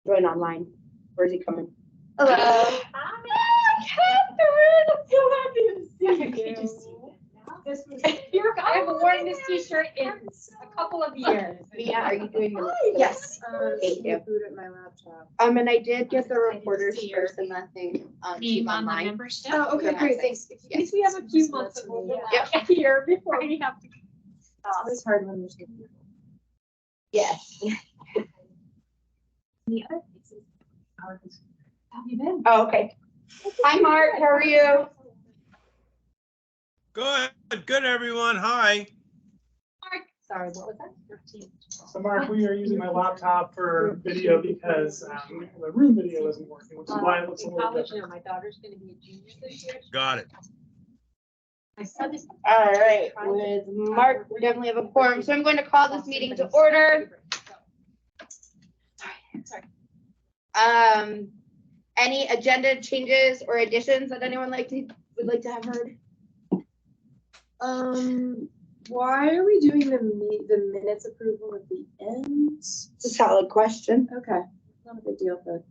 join online. Where's he coming? Hello. Hi, Catherine. I'm so happy to see you. This was, I haven't worn this t-shirt in a couple of years. Mia, are you doing minutes? Yes. Thank you. Food at my laptop. And I did get the I didn't reporters see your first and that thing Name on the online. membership. Oh, okay, great, thanks. In case we have a few months of Yep. here before we have to. It's always hard when there's people. Yes. The other places. How have you been? Oh, okay. Hi, Mark. How are you? Good, everyone. Hi. Mark, sorry, what was that? 13. So Mark, we are using my laptop for video because the room video isn't working, which is why it looks a In little college different. now, my daughter's gonna be a junior this year. Got it. My son is. All right. With Mark, we definitely have a quorum. So I'm going to call this meeting to order. Sorry. Any agenda changes or additions that anyone would like to have heard? Why are we doing the minutes approval at the end? It's a solid question. Okay, not a big deal, but.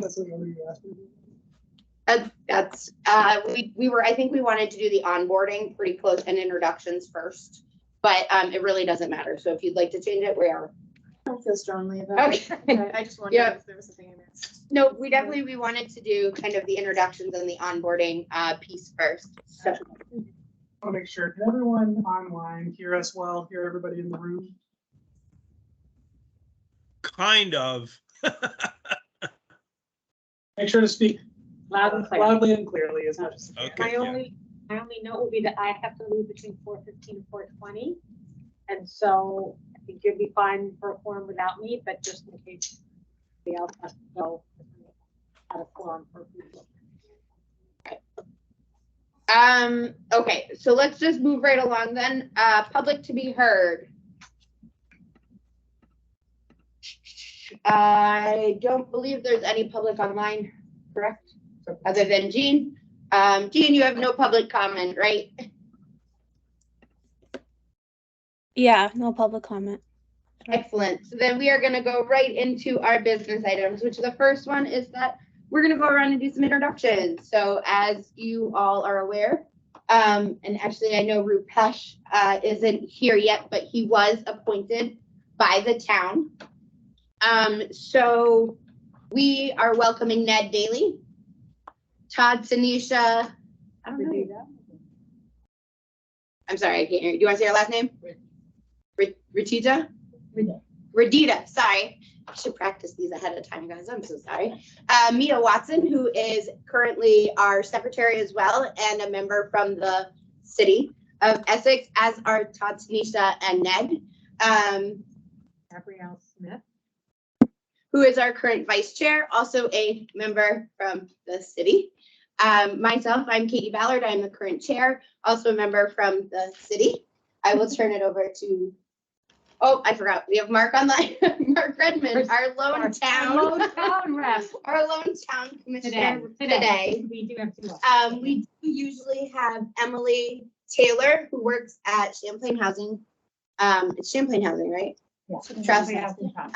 That's what you asked me. That's I think we wanted to do the onboarding pretty close and introductions first, but it really doesn't matter. So if you'd like to change it, we are. I don't feel strongly about it. Okay. Okay, I just wondered Yeah. if there was something I missed. No, we wanted to do kind of the introductions and the onboarding piece first. So I want to make sure, can everyone online hear us well, hear everybody in the room? Kind of. Make sure to speak Loud and clear. loudly and clearly as much as you can. Okay. My only note will be that I have to leave between 4:15 and 4:20. And so I think you'll be fine for a forum without me, but just in case the else has to go at a forum for people. okay, so let's just move right along then. Public to be heard. I don't believe there's any public online, correct? Other than Jean. Jean, you have no public comment, right? Yeah, no public comment. Excellent. So then we are going to go right into our business items, which the first one is that we're going to go around and do some introductions. So as you all are aware, and actually I know Rupesh isn't here yet, but he was appointed by the town. So we are welcoming Ned Daly, Todd Tanisha. I don't know. I'm sorry, I can't hear you. Do you want to say your last name? Radita? Radita, sorry. I should practice these ahead of time, guys. I'm so sorry. Mia Watson, who is currently our secretary as well, and a member from the city of Essex, as are Todd, Tanisha, and Ned. Gabrielle Smith. Who is our current vice chair, also a member from the city. Myself, I'm Katie Ballard. I'm the current chair, also a member from the city. I will turn it over to, oh, I forgot. We have Mark online, Mark Redmond, our lone town rep. our lone town commissioner Today. We do have two. We do usually have Emily Taylor, who works at Champlain Housing. It's Champlain Housing, right? Yeah. Trust.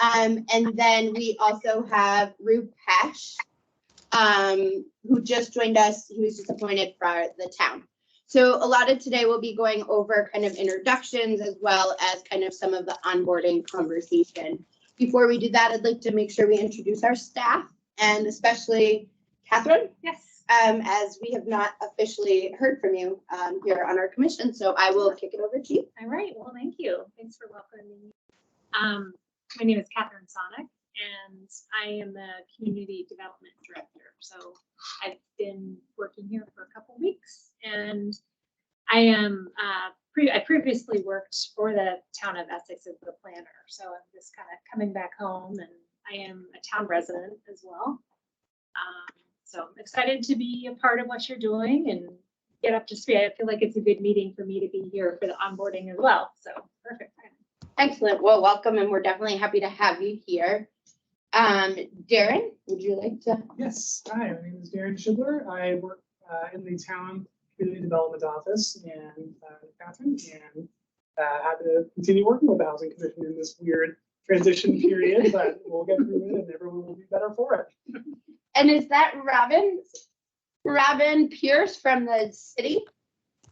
And then we also have Rupesh, who just joined us. He was just appointed for the town. So a lot of today will be going over kind of introductions as well as kind of some of the onboarding conversation. Before we do that, I'd like to make sure we introduce our staff and especially Catherine. Yes. As we have not officially heard from you here on our commission. So I will kick it over to you. All right. Well, thank you. Thanks for welcoming me. My name is Catherine Sonic, and I am the Community Development Director. So I've been working here for a couple weeks, and I am I previously worked for the town of Essex as the planner. So I'm just kind of coming back home, and I am a town resident as well. So I'm excited to be a part of what you're doing and get up to speed. I feel like it's a good meeting for me to be here for the onboarding as well. So perfect. Excellent. Well, welcome, and we're definitely happy to have you here. Darren, would you like to? Yes, hi, my name is Darren Schindler. I work in the town community development office and Catherine, and happy to continue working with the Housing Commission in this weird transition period, but we'll get through it and everyone will be better for it. And is that Robin Pierce from the city?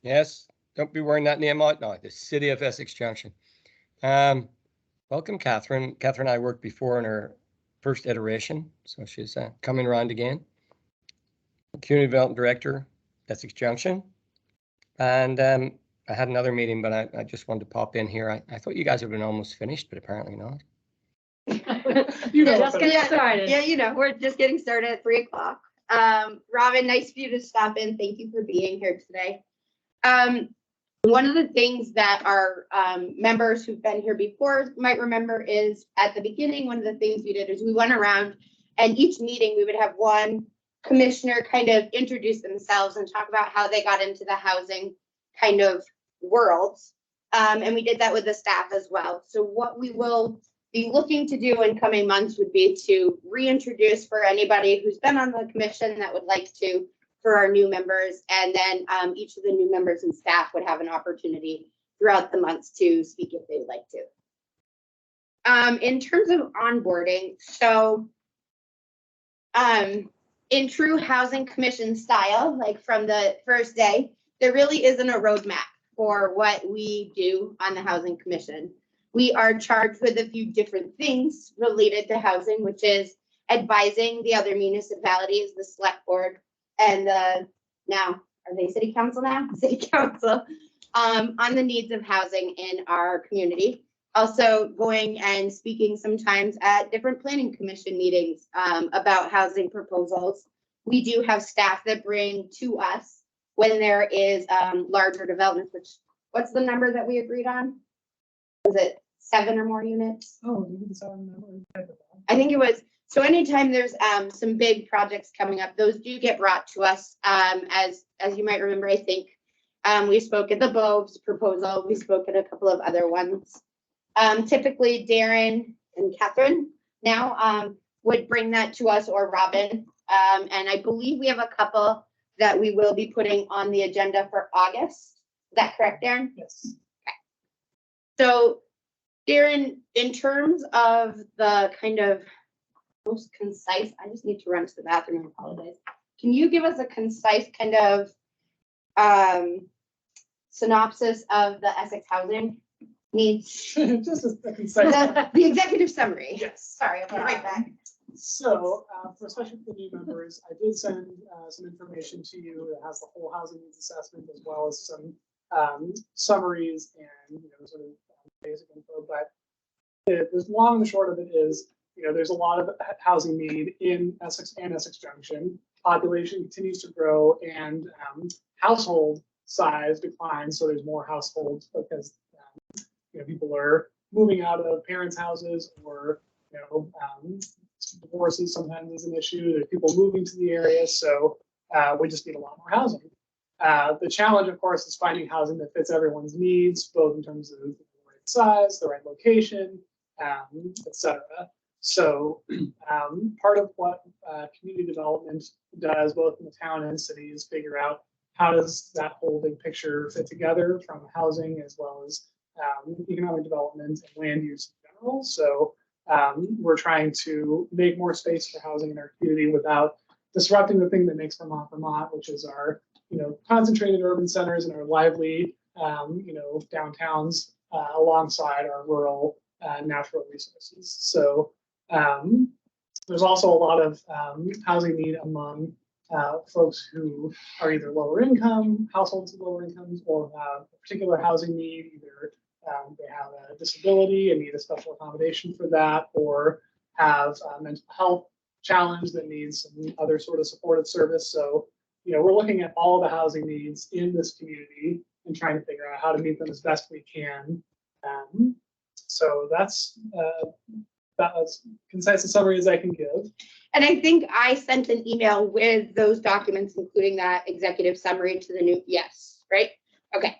Yes, don't be wearing that name out now. The city of Essex Junction. Welcome, Catherine. Catherine and I worked before in her first iteration, so she's coming around again. Community Development Director, Essex Junction. And I had another meeting, but I just wanted to pop in here. I thought you guys had been almost finished, but apparently not. You know, Just but- getting started. Yeah, you know, we're just getting started at 3 o'clock. Robin, nice for you to stop in. Thank you for being here today. One of the things that our members who've been here before might remember is at the beginning, one of the things we did is we went around and each meeting we would have one commissioner kind of introduce themselves and talk about how they got into the housing kind of world. And we did that with the staff as well. So what we will be looking to do in coming months would be to reintroduce for anybody who's been on the commission that would like to, for our new members, and then each of the new members and staff would have an opportunity throughout the months to speak if they would like to. In terms of onboarding, so in true housing commission style, like from the first day, there really isn't a roadmap for what we do on the housing commission. We are charged with a few different things related to housing, which is advising the other municipalities, the select board, and now, are they city council now? City council, on the needs of housing in our community. Also going and speaking sometimes at different planning commission meetings about housing proposals. We do have staff that bring to us when there is larger developments, which, what's the number that we agreed on? Was it 7 or more units? Oh, you can sound number. I think it was. So anytime there's some big projects coming up, those do get brought to us. As you might remember, I think we spoke at the Boves proposal. We spoke at a couple of other ones. Typically, Darren and Catherine now would bring that to us, or Robin. And I believe we have a couple that we will be putting on the agenda for August. Is that correct, Darren? Yes. So, Darren, in terms of the kind of most concise, I just need to run to the bathroom and apologize. Can you give us a concise kind of synopsis of the Essex housing needs? Just a concise. The executive summary. Yes. Sorry, I'll be right back. So, especially for the new members, I did send some information to you that has the whole housing needs assessment as well as some summaries and sort of basic info. But the long and the short of it is, there's a lot of housing need in Essex and Essex Junction. Population continues to grow and household size declines. So there's more households because people are moving out of parents' houses, or divorces sometimes is an issue. There's people moving to the area, so we just need a lot more housing. The challenge, of course, is finding housing that fits everyone's needs, both in terms of the right size, the right location, etc. So part of what community development does, both in the town and city, is figure out how does that whole big picture fit together from housing as well as economic development and land use in general. So we're trying to make more space for housing in our community without disrupting the thing that makes Vermont, which is our concentrated urban centers and our lively downtowns alongside our rural natural resources. So there's also a lot of housing need among folks who are either lower income, households with lower incomes, or have a particular housing need. Either they have a disability and need a special accommodation for that, or have a mental health challenge that needs some other sort of supportive service. So, we're looking at all the housing needs in this community and trying to figure out how to meet them as best we can. So that's as concise a summary as I can give. And I think I sent an email with those documents, including that executive summary to the new, yes, right? Okay.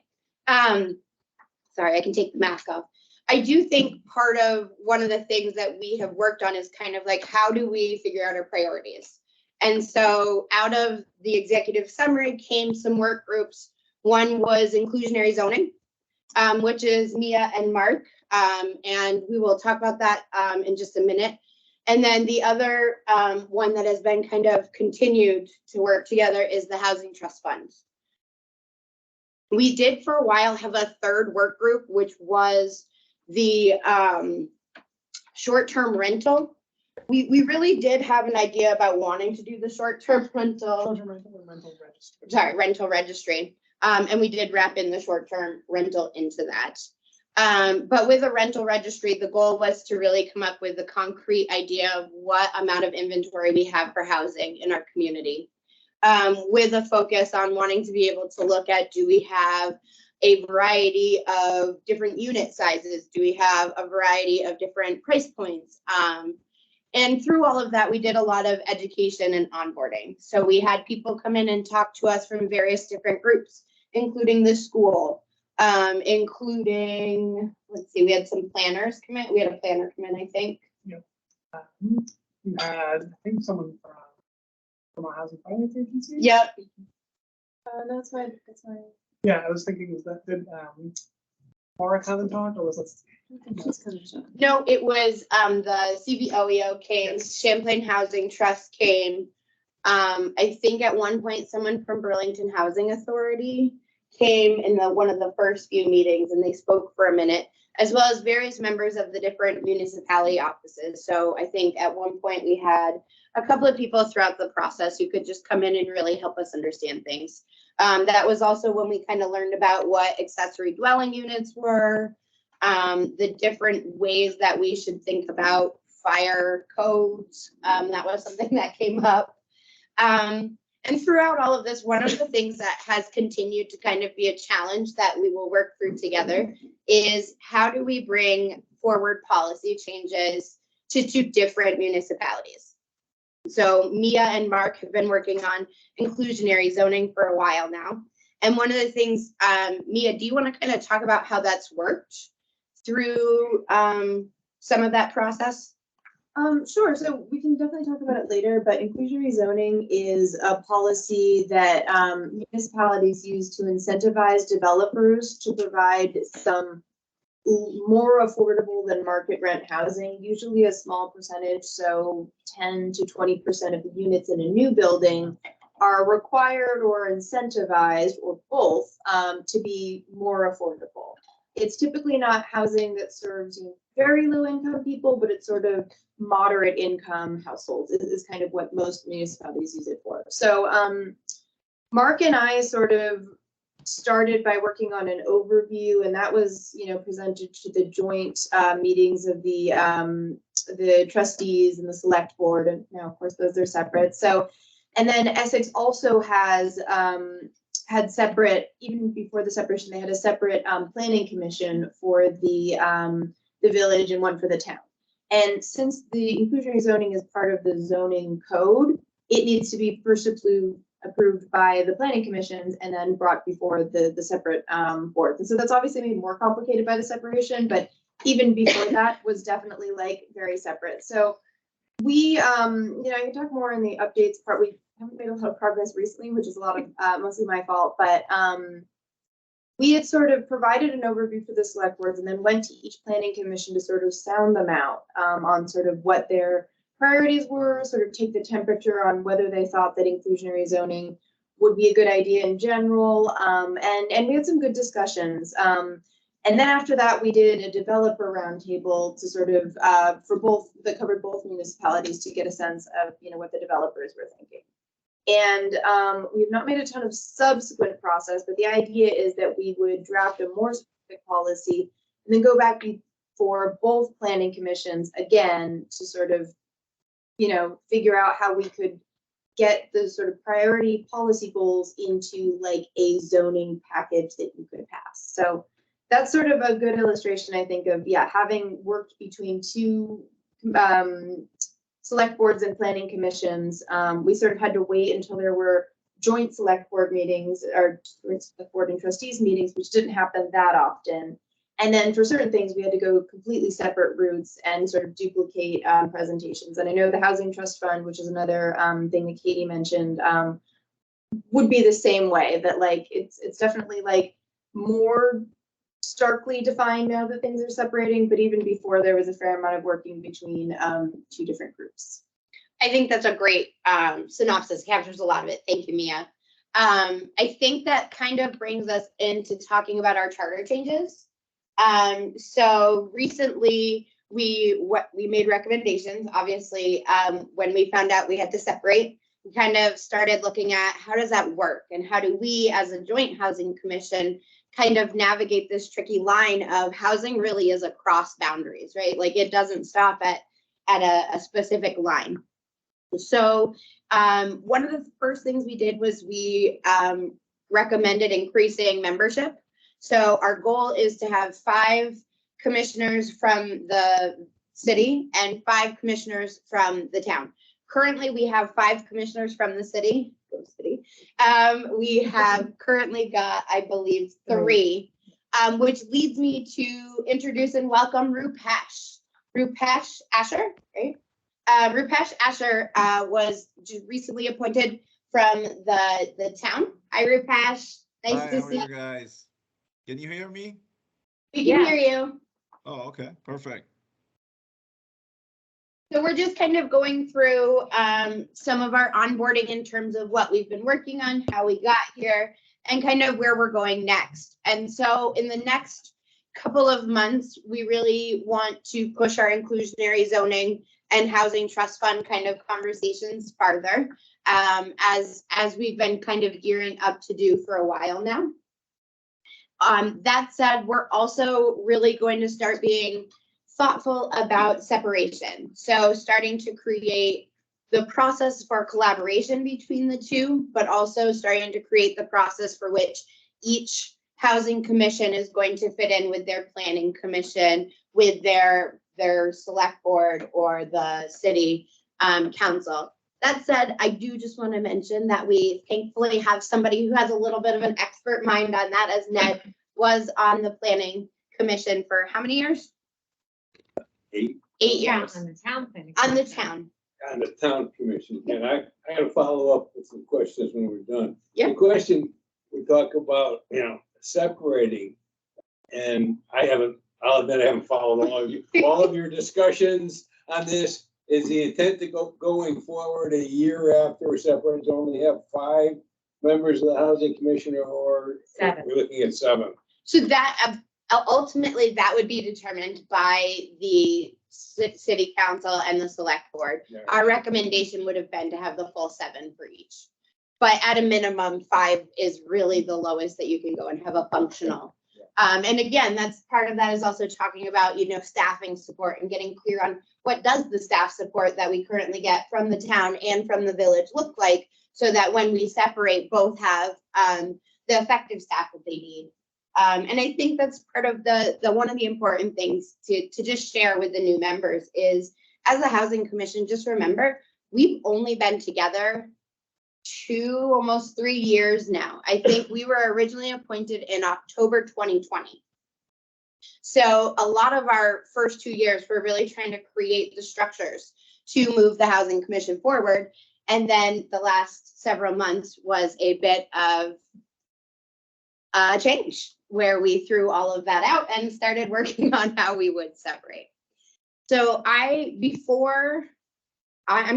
Sorry, I can take the mask off. I do think part of one of the things that we have worked on is kind of like, how do we figure out our priorities? And so out of the executive summary came some work groups. One was inclusionary zoning, which is Mia and Mark And we will talk about that in just a minute. And then the other one that has been kind of continued to work together is the Housing Trust Fund. We did for a while have a third work group, which was the short-term rental. We really did have an idea about wanting to do the short-term rental. Short-term rental and rental registry. Sorry, rental registry. And we did wrap in the short-term rental into that. But with a rental registry, the goal was to really come up with a concrete idea of what amount of inventory we have for housing in our community. With a focus on wanting to be able to look at, do we have a variety of different unit sizes? Do we have a variety of different price points? And through all of that, we did a lot of education and onboarding. So we had people come in and talk to us from various different groups, including the school, including, let's see, we had some planners come in. We had a planner come in, I think. You had, I think, someone from a housing finance agency. Yep. No, that's fine. Yeah, I was thinking, was that, did Mara come and talk, or was that? No, it was the CVOEO came, Champlain Housing Trust came. I think at one point someone from Burlington Housing Authority came in one of the first few meetings, and they spoke for a minute, as well as various members of the different municipality offices. So I think at one point we had a couple of people throughout the process who could just come in and really help us understand things. That was also when we kind of learned about what accessory dwelling units were, the different ways that we should think about fire codes. That was something that came up. And throughout all of this, one of the things that has continued to kind of be a challenge that we will work through together is how do we bring forward policy changes to different municipalities? So Mia and Mark have been working on inclusionary zoning for a while now. And one of the things, Mia, do you want to kind of talk about how that's worked through some of that process? Sure. So we can definitely talk about it later, but inclusionary zoning is a policy that municipalities use to incentivize developers to provide some more affordable than market rent housing, usually a small percentage, so 10 to 20% of the units in a new building are required or incentivized, or both, to be more affordable. It's typically not housing that serves very low income people, but it's sort of moderate income households is kind of what most municipalities use it for. So Mark and I sort of started by working on an overview, and that was, presented to the joint meetings of the trustees and the select board. And now, of course, those are separate. So, and then Essex also has had separate, even before the separation, they had a separate planning commission for the village and one for the town. And since the inclusionary zoning is part of the zoning code, it needs to be first approved by the planning commissions and then brought before the separate boards. And so that's obviously made more complicated by the separation, but even before that was definitely like very separate. So we, I can talk more in the updates part. We haven't made a lot of progress recently, which is a lot of mostly my fault, but we had sort of provided an overview for the select boards and then went to each planning commission to sort of sound them out on sort of what their priorities were, sort of take the temperature on whether they thought that inclusionary zoning would be a good idea in general. And we had some good discussions. And then after that, we did a developer roundtable to sort of for both, that covered both municipalities, to get a sense of what the developers were thinking. And we've not made a ton of subsequent process, but the idea is that we would draft a more specific policy and then go back for both planning commissions again to sort of figure out how we could get the sort of priority policy goals into like a zoning package that you could pass. So that's sort of a good illustration, I think, of having worked between two select boards and planning commissions. We sort of had to wait until there were joint select board meetings or select board and trustees meetings, which didn't happen that often. And then for certain things, we had to go completely separate routes and sort of duplicate presentations. And I know the Housing Trust Fund, which is another thing that Katie mentioned, would be the same way, that like it's definitely like more starkly defined now that things are separating, but even before there was a fair amount of working between two different groups. I think that's a great synopsis, captures a lot of it. Thank you, Mia. I think that kind of brings us into talking about our charter changes. So recently we made recommendations, obviously, when we found out we had to separate, we kind of started looking at how does that work and how do we as a joint housing commission kind of navigate this tricky line of housing really is across boundaries, right? Like it doesn't stop at a specific line. So one of the first things we did was we recommended increasing membership. So our goal is to have 5 commissioners from the city and 5 commissioners from the town. Currently, we have 5 commissioners from the city. Go city. We have currently got, I believe, 3, which leads me to introduce and welcome Rupesh. Rupesh Asher, right? Rupesh Asher was recently appointed from the town. Hi, Rupesh. Nice Hi, to how are see you you. guys? Can you hear me? We can Yeah. hear you. Oh, okay, perfect. So we're just kind of going through some of our onboarding in terms of what we've been working on, how we got here, and kind of where we're going next. And so in the next couple of months, we really want to push our inclusionary zoning and housing trust fund kind of conversations farther, as we've been kind of gearing up to do for a while now. That said, we're also really going to start being thoughtful about separation. So starting to create the process for collaboration between the two, but also starting to create the process for which each housing commission is going to fit in with their planning commission, with their select board or the city council. That said, I do just want to mention that we thankfully have somebody who has a little bit of an expert mind on that, as Ned was on the planning commission for how many years? 8 8 years. On the town planning. On the commission. town. on the town commission. And I got to follow up with some questions when we're done. Yeah. The question, we talk about, separating, and I'll admit I haven't followed all of your discussions on this. Is the intent to going forward a year after we're separated to only have 5 members of the housing commission, or 7. we're looking at 7? So that ultimately that would be determined by the city council and the select board. Yeah. Our recommendation would have been to have the full 7 for each. But at a minimum, 5 is really the lowest that you can go and have a functional. And again, that's part of that is also talking about, staffing support and getting clear on what does the staff support that we currently get from the town and from the village look like, so that when we separate, both have the effective staff that they need. And I think that's part of the one of the important things to just share with the new members is, as a housing commission, just remember, we've only been together 2, almost 3 years now. I think we were originally appointed in October 2020. So a lot of our first 2 years, we're really trying to create the structures to move the housing commission forward. And then the last several months was a bit of change, where we threw all of that out and started working on how we would separate. So I'm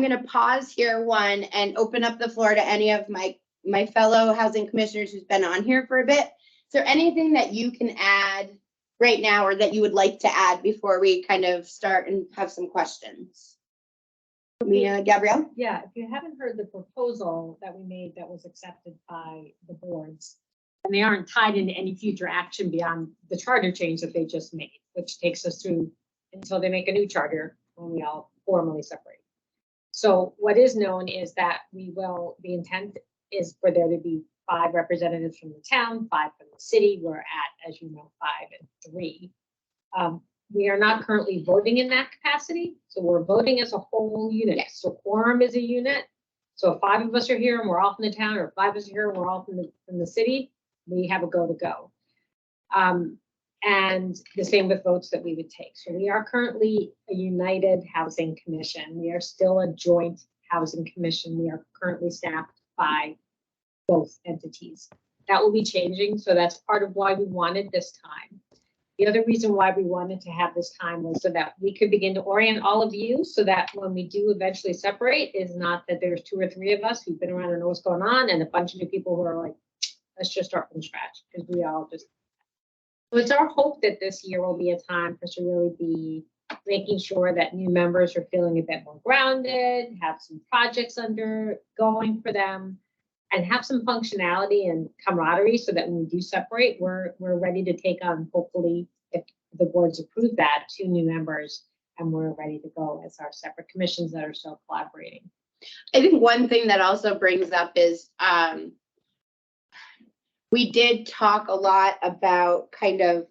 going to pause here and open up the floor to any of my fellow housing commissioners who's been on here for a bit. Is there anything that you can add right now, or that you would like to add before we kind of start and have some questions? Mia, Gabrielle? Yeah, if you haven't heard the proposal that we made that was accepted by the boards, and they aren't tied into any future action beyond the charter change that they just made, which takes us through until they make a new charter when we all formally separate. So what is known is that the intent is for there to be 5 representatives from the town, 5 from the city. We're at, as you know, 5 and 3. We are not currently voting in that capacity, so we're voting as a whole unit. Yes. So quorum is a unit. So if 5 of us are here and we're all from the town, or 5 of us are here and we're all from the city, we have a go to go. And the same with votes that we would take. So we are currently a united housing commission. We are still a joint housing commission. We are currently staffed by both entities. That will be changing. So that's part of why we wanted this time. The other reason why we wanted to have this time was so that we could begin to orient all of you, so that when we do eventually separate, is not that there's 2 or 3 of us who've been around and know what's going on, and a bunch of new people who are like, let's just start from scratch, because we all just. So it's our hope that this year will be a time for us to really be making sure that new members are feeling a bit more grounded, have some projects undergoing for them, and have some functionality and camaraderie, so that when we do separate, we're ready to take on, hopefully, if the boards approve that, 2 new members, and we're ready to go as our separate commissions that are still collaborating. I think one thing that also brings up is we did talk a lot about kind of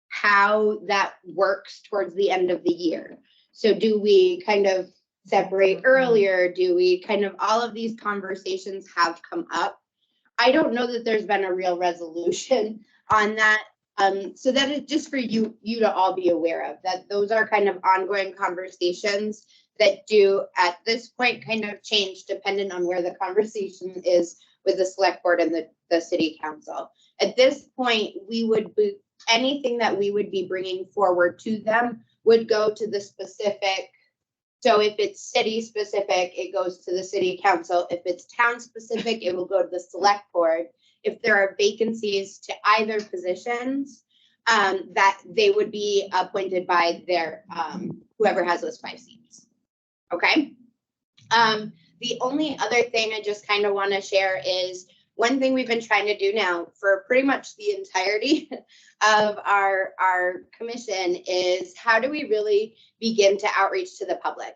how that works towards the end of the year. So do we kind of separate earlier? Do we kind of, all of these conversations have come up. I don't know that there's been a real resolution on that. So that is just for you to all be aware of, that those are kind of ongoing conversations that do at this point kind of change depending on where the conversation is with the select board and the city council. At this point, we would be, anything that we would be bringing forward to them would go to the specific. So if it's city specific, it goes to the city council. If it's town specific, it will go to the select board. If there are vacancies to either positions, that they would be appointed by their whoever has those 5 seats. Okay. The only other thing I just kind of want to share is one thing we've been trying to do now for pretty much the entirety of our commission is how do we really begin to outreach to the public?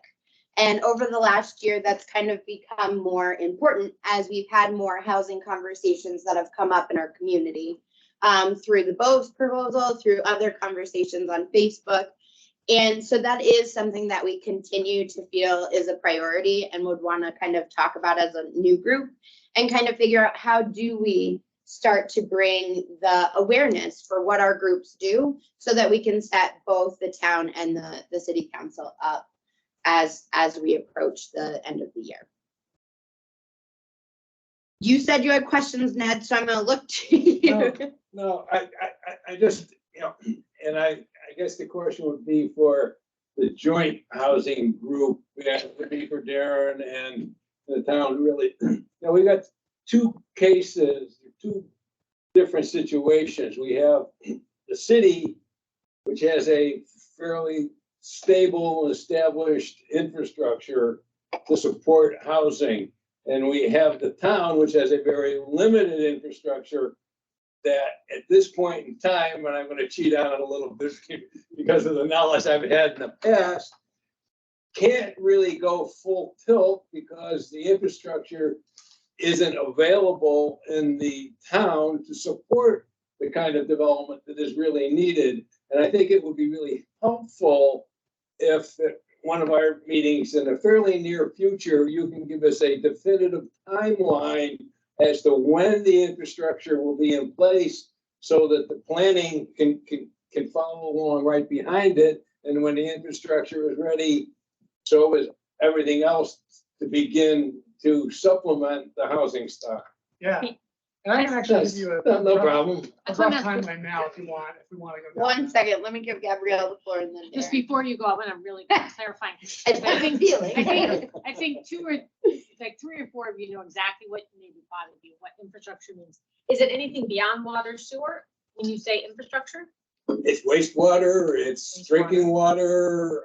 And over the last year, that's kind of become more important as we've had more housing conversations that have come up in our community through the Boves proposal, through other conversations on Facebook. And so that is something that we continue to feel is a priority and would want to kind of talk about as a new group and kind of figure out how do we start to bring the awareness for what our groups do so that we can set both the town and the city council up as we approach the end of the year. You said you had questions, Ned, so I'm going to look to you. No, I just, and I guess the question would be for the joint housing group, it would be for Darren and the town really. We got 2 cases, 2 different situations. We have the city, which has a fairly stable and established infrastructure to support housing. And we have the town, which has a very limited infrastructure that at this point in time, and I'm going to cheat on it a little bit because of the knowledge I've had in the past, can't really go full tilt because the infrastructure isn't available in the town to support the kind of development that is really needed. And I think it would be really helpful if at one of our meetings in the fairly near future, you can give us a definitive timeline as to when the infrastructure will be in place so that the planning can follow along right behind it. And when the infrastructure is ready, so is everything else to begin to supplement the housing stock. Yeah. And I can actually give you a No problem. rough timeline now if we want to go down One that. second, let me give Gabrielle the floor and then Just Darren. before you go, I want to really clarify. It's my big feeling. I think 2 or like 3 or 4 of you know exactly what maybe bothered you, what infrastructure means. Is it anything beyond water, sewer when you say infrastructure? It's wastewater, it's drinking water,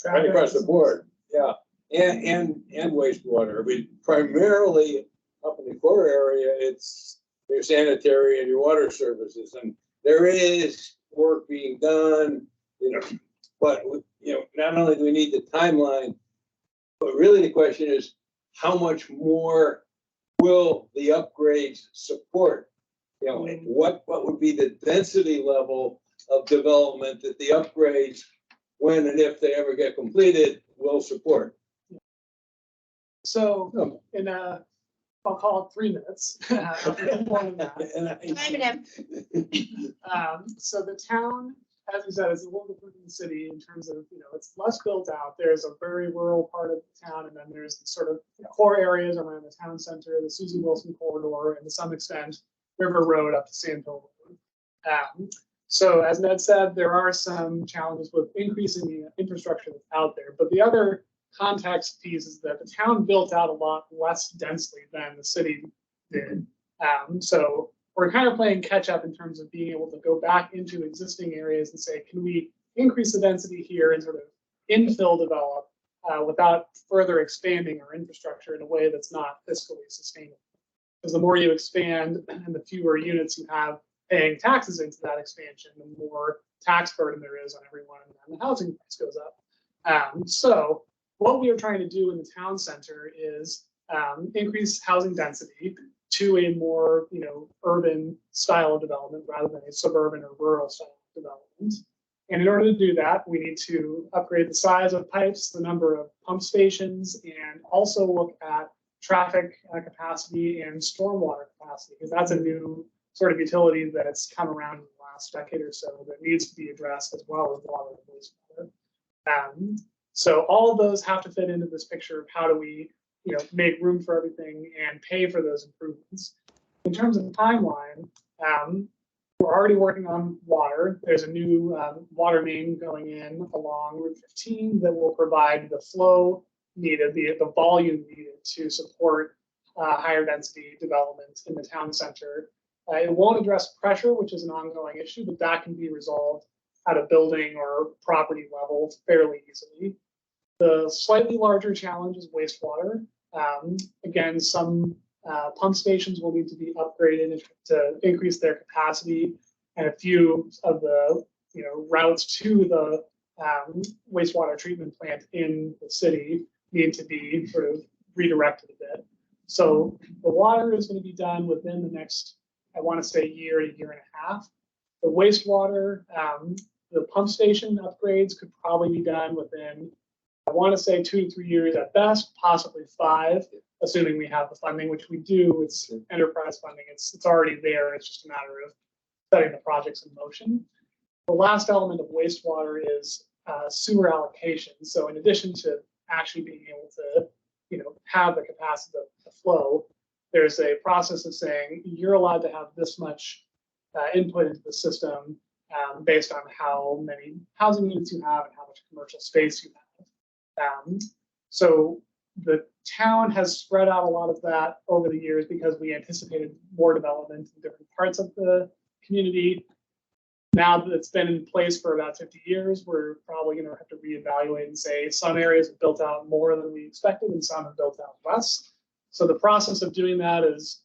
right across the board, yeah, and wastewater. I mean, primarily up in the core area, it's your sanitary and your water services, and there is work being done, but not only do we need the timeline, but really the question is how much more will the upgrades support? What would be the density level of development that the upgrades, when and if they ever get completed, will support? So in I'll call it 3 minutes. More than that. Time and So the town, as you said, is a little different than the city in terms of, it's less built out. There's a very rural part of the town, and then there's the sort of core areas around the town center, the Susie Wilson corridor, and to some extent, River Road up to Sand Hill Road. So as Ned said, there are some challenges with increasing the infrastructure that's out there. But the other context piece is that the town built out a lot less densely than the city did. So we're kind of playing catch up in terms of being able to go back into existing areas and say, can we increase the density here and sort of infill develop without further expanding our infrastructure in a way that's not fiscally sustainable? Because the more you expand and the fewer units you have paying taxes into that expansion, the more tax burden there is on everyone, and the housing price goes up. So what we are trying to do in the town center is increase housing density to a more, urban style of development rather than a suburban or rural style of development. And in order to do that, we need to upgrade the size of pipes, the number of pump stations, and also look at traffic capacity and stormwater capacity, because that's a new sort of utility that's come around in the last decade or so that needs to be addressed, as well as water and wastewater. So all of those have to fit into this picture of how do we, make room for everything and pay for those improvements. In terms of timeline, we're already working on water. There's a new water main going in along Route 15 that will provide the flow needed, the volume needed to support higher density development in the town center. It won't address pressure, which is an ongoing issue, but that can be resolved at a building or property level fairly easily. The slightly larger challenge is wastewater. Again, some pump stations will need to be upgraded to increase their capacity, and a few of the routes to the wastewater treatment plant in the city need to be sort of redirected a bit. So the water is going to be done within the next, I want to say, year and a half. The wastewater, the pump station upgrades could probably be done within, I want to say, 2 to 3 years at best, possibly 5, assuming we have the funding, which we do. It's enterprise funding. It's already there. It's just a matter of setting the projects in motion. The last element of wastewater is sewer allocation. So in addition to actually being able to, have the capacity to flow, there's a process of saying you're allowed to have this much input into the system based on how many housing units you have and how much commercial space you have. So the town has spread out a lot of that over the years because we anticipated more development in different parts of the community. Now that it's been in place for about 50 years, we're probably going to have to reevaluate and say some areas have built out more than we expected and some have built out less. So the process of doing that is,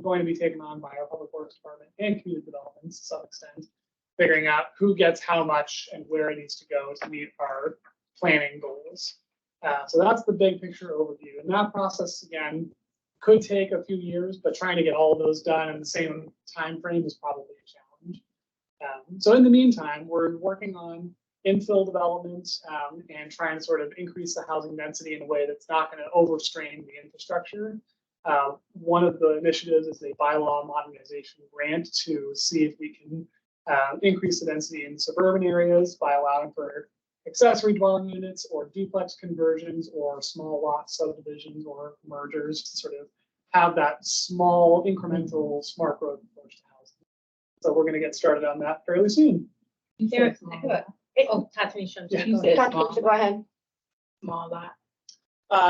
going to be taken on by our public works department and community development to some extent, figuring out who gets how much and where it needs to go to meet our planning goals. So that's the big picture overview. And that process, again, could take a few years, but trying to get all of those done in the same time frame is probably a challenge. So in the meantime, we're working on infill development and trying to sort of increase the housing density in a way that's not going to overstrain the infrastructure. One of the initiatives is a bylaw modernization grant to see if we can increase the density in suburban areas by allowing for accessory dwelling units or duplex conversions or small lot subdivisions or mergers to sort of have that small incremental smart growth approach to housing. So we're going to get started on that fairly soon. Catherine, Go ahead. Small lot.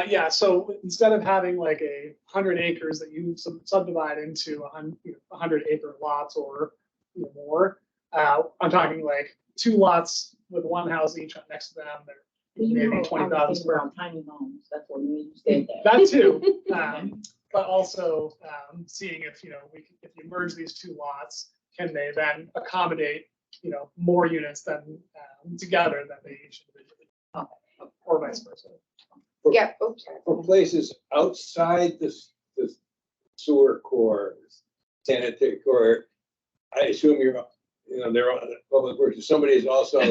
Yeah, so instead of having like 100 acres that you subdivide into 100 acre lots or more, I'm talking like 2 lots with 1 house each next to them. They're maybe 20,000 square. Tiny homes. That's what we need to stay there. That too, but also seeing if if you merge these 2 lots, can they then accommodate more units than together than they each individually, or vice versa. Yeah. Oops. For places outside the sewer core, sanitary core, I assume they're on public works. Somebody is also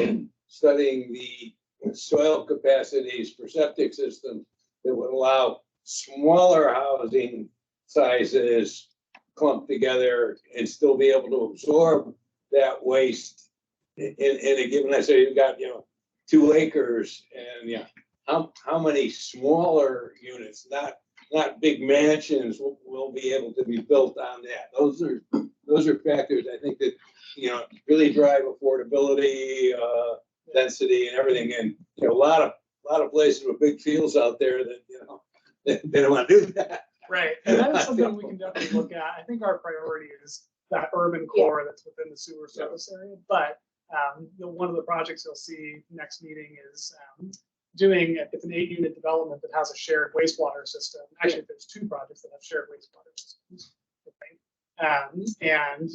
studying the soil capacities for septic systems that would allow smaller housing sizes clumped together and still be able to absorb that waste in a given. I say you've got 2 acres, and how many smaller units, not not big mansions will be able to be built on that. Those are factors I think that, really drive affordability, density and everything. And, a lot of places with big fields out there that, they don't want to do that. Right, and that is something we can definitely look at. I think our priority is that urban core that's within the sewer service area. But one of the projects you'll see next meeting is it's an 8-unit development that has a shared wastewater system. Actually, there's 2 projects that have shared wastewater systems. And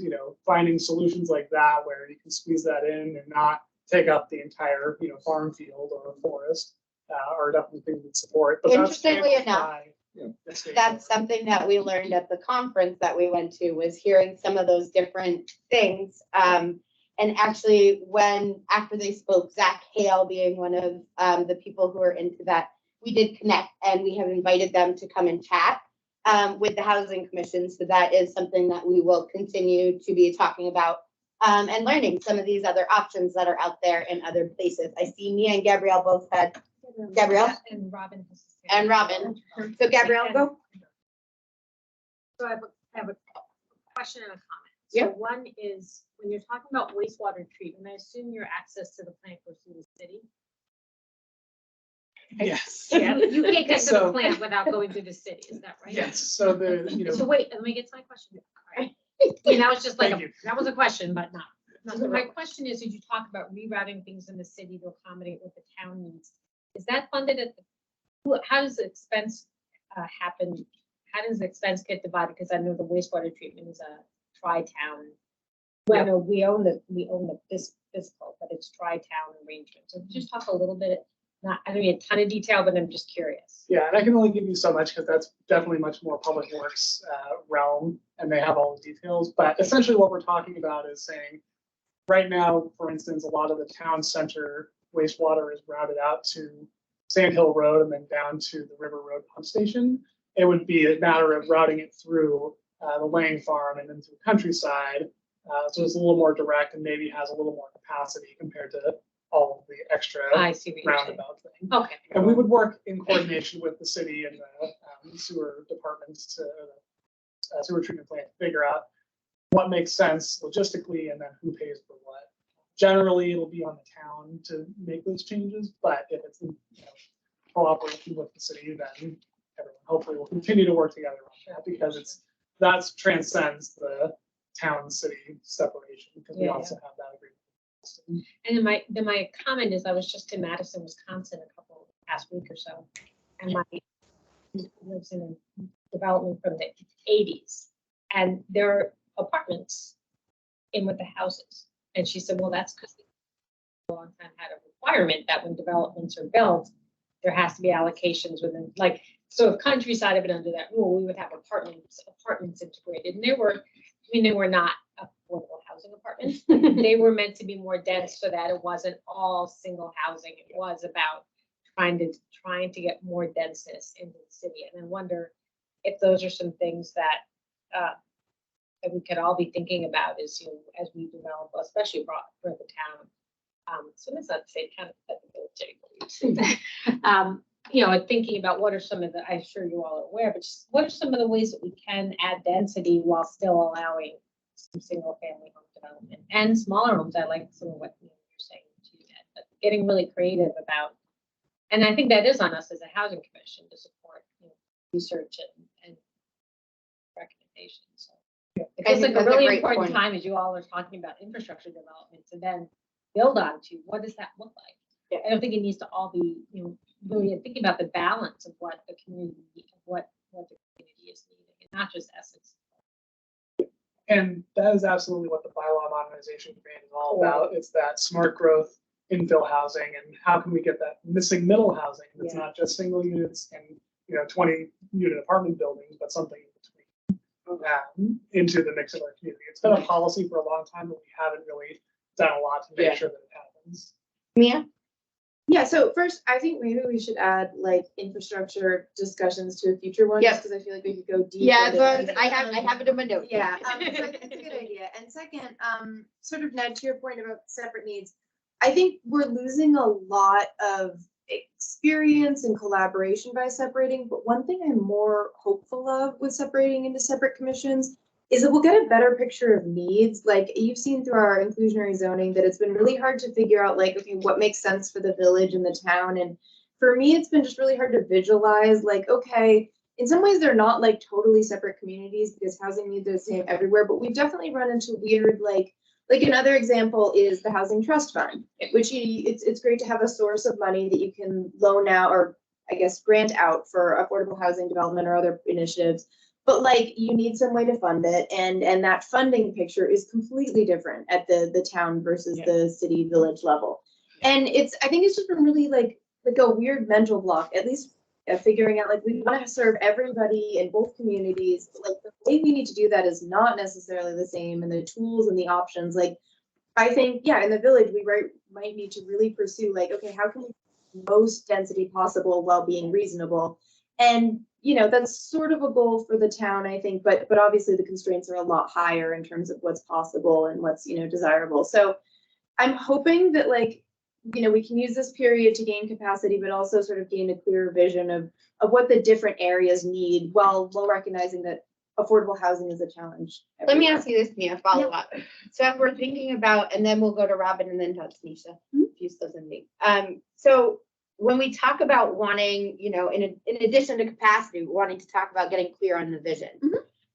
finding solutions like that where you can squeeze that in and not take up the entire farm field or forest are definitely things that support. But Interestingly enough, that's that's something that we learned at the conference that we went to, was hearing some of those different things. And actually, after they spoke, Zach Hale being one of the people who are into that, we did connect, and we have invited them to come and chat with the Housing Commission. So that is something that we will continue to be talking about and learning some of these other options that are out there in other places. I see Mia and Gabrielle both had. Gabrielle? And Robin. And Robin. So Gabrielle, go. So I have a question and a comment. Yeah. So one is, when you're talking about wastewater treatment, I assume your access to the plant goes through the city? Yes. Yeah, you can't get to the So- plant without going through the city, is that right? Yes. So So wait, let me get to my question. All right. I mean, that was just like, Thank you. that was a question, but not. So my question is, did you talk about rerouting things in the city to accommodate what the town needs? Is that funded at how does the expense happen? How does the expense get divided? Because I know the wastewater treatment is a tri-town. Well, Yep. no, we own this physical, but it's tri-town arrangement. So just talk a little bit, I don't need a ton of detail, but I'm just curious. Yeah, and I can only give you so much because that's definitely much more public works realm, and they have all the details. But essentially what we're talking about is saying, right now, for instance, a lot of the town center wastewater is routed out to Sand Hill Road and then down to the River Road pump station. It would be a matter of routing it through the Lang Farm and then through Countryside. So it's a little more direct and maybe has a little more capacity compared to all of the extra I see what you're saying. roundabout thing. Okay. And we would work in coordination with the city and the sewer departments to sewer treatment plant to figure out what makes sense logistically and then who pays for what. Generally, it'll be on the town to make those changes, but if it's cooperation with the city, then everyone hopefully will continue to work together on that because that transcends the town-city separation because we also have that agreement. And then my comment is, I was just in Madison, Wisconsin past week or so, and my lives in a development from the 80s, and there are apartments in with the houses. And she said, well, that's because a long time had a requirement that when developments are built, there has to be allocations within, like, so if Countryside had been under that rule, we would have apartments integrated. And they were not affordable housing apartments. They were meant to be more dense so that it wasn't all single housing. It was about trying to get more denseness into the city. And I wonder if those are some things that we could all be thinking about as we develop, especially for the town. So that's not to say kind of thinking about what are some of the, I'm sure you all are aware, but just what are some of the ways that we can add density while still allowing some single family home development and smaller homes. I like some of what you're saying too, Ed, but getting really creative about, and I think that is on us as a housing commission to support research and recommendations. So it feels like a really important time as you all are talking about infrastructure development to then build on to what does that look like? Yeah. I don't think it needs to all be, really thinking about the balance of what the community, what the community is needing, and not just Essex. And that is absolutely what the bylaw modernization grant is all about. It's that smart growth infill housing and how can we get that missing middle housing that's not just single units and 20 unit apartment buildings, but something in between into the mix of our community. It's been a policy for a long time, but we haven't really done a lot to make sure that it happens. Mia? Yeah, so first, I think maybe we should add like infrastructure discussions to a future one. Yes. Because I feel like we could go deep. Yeah, into so I have it in my notes. Yeah, so it's a good idea. And second, sort of Ned, to your point about separate needs, I think we're losing a lot of experience and collaboration by separating. But one thing I'm more hopeful of with separating into separate commissions is that we'll get a better picture of needs. Like you've seen through our inclusionary zoning that it's been really hard to figure out like, okay, what makes sense for the village and the town. And for me, it's been just really hard to visualize like, okay, in some ways they're not like totally separate communities because housing needs are the same everywhere, but we've definitely run into weird like another example is the housing trust fund, which it's great to have a source of money that you can loan out or I guess grant out for affordable housing development or other initiatives. But like you need some way to fund it, and that funding picture is completely different at the town versus the city village level. And I think it's just been really like a weird mental block, at least figuring out like we want to serve everybody in both communities. But, like the way we need to do that is not necessarily the same, and the tools and the options. Like I think, yeah, in the village we might need to really pursue like, okay, how can we most density possible while being reasonable? And that's sort of a goal for the town, I think, but obviously the constraints are a lot higher in terms of what's possible and what's desirable. So I'm hoping that like we can use this period to gain capacity, but also sort of gain a clearer vision of what the different areas need while recognizing that affordable housing is a challenge. Let me ask you this, Mia, follow up. So if we're thinking about, and then we'll go to Robin and then to Tanisha, if you still in me. So when we talk about wanting, in addition to capacity, wanting to talk about getting clear on the vision,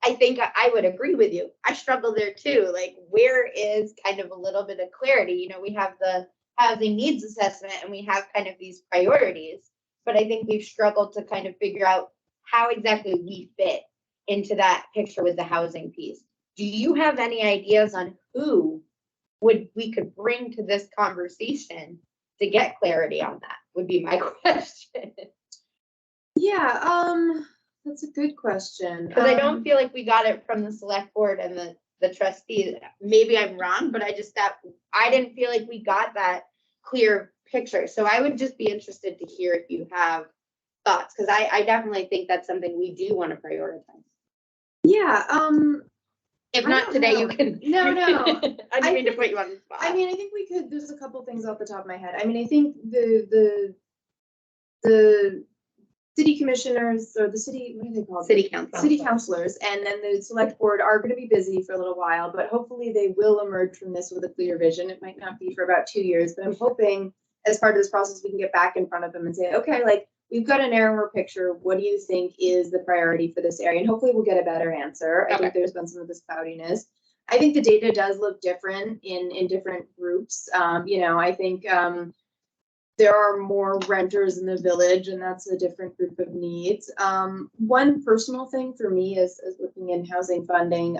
I think I would agree with you. I struggle there too. Like, where is kind of a little bit of clarity? We have the housing needs assessment and we have kind of these priorities, but I think we've struggled to kind of figure out how exactly we fit into that picture with the housing piece. Do you have any ideas on who we could bring to this conversation to get clarity on that? Would be my question. Yeah, that's a good question. Because I don't feel like we got it from the select board and the trustees. Maybe I'm wrong, but I didn't feel like we got that clear picture. So I would just be interested to hear if you have thoughts, because I definitely think that's something we do want to prioritize. Yeah. If not today, you can. No. I didn't mean to put you on the spot. I mean, I think we could. There's a couple things off the top of my head. I mean, I think the city commissioners or the city, what are they called? City council. City councilors, and then the select board are going to be busy for a little while, but hopefully they will emerge from this with a clear vision. It might not be for about 2 years, but I'm hoping as part of this process we can get back in front of them and say, okay, like we've got a narrower picture. What do you think is the priority for this area? And hopefully we'll get a better answer. I think there's been some of this cloudiness. I think the data does look different in different groups. I think there are more renters in the village, and that's a different group of needs. One personal thing for me is looking in housing funding.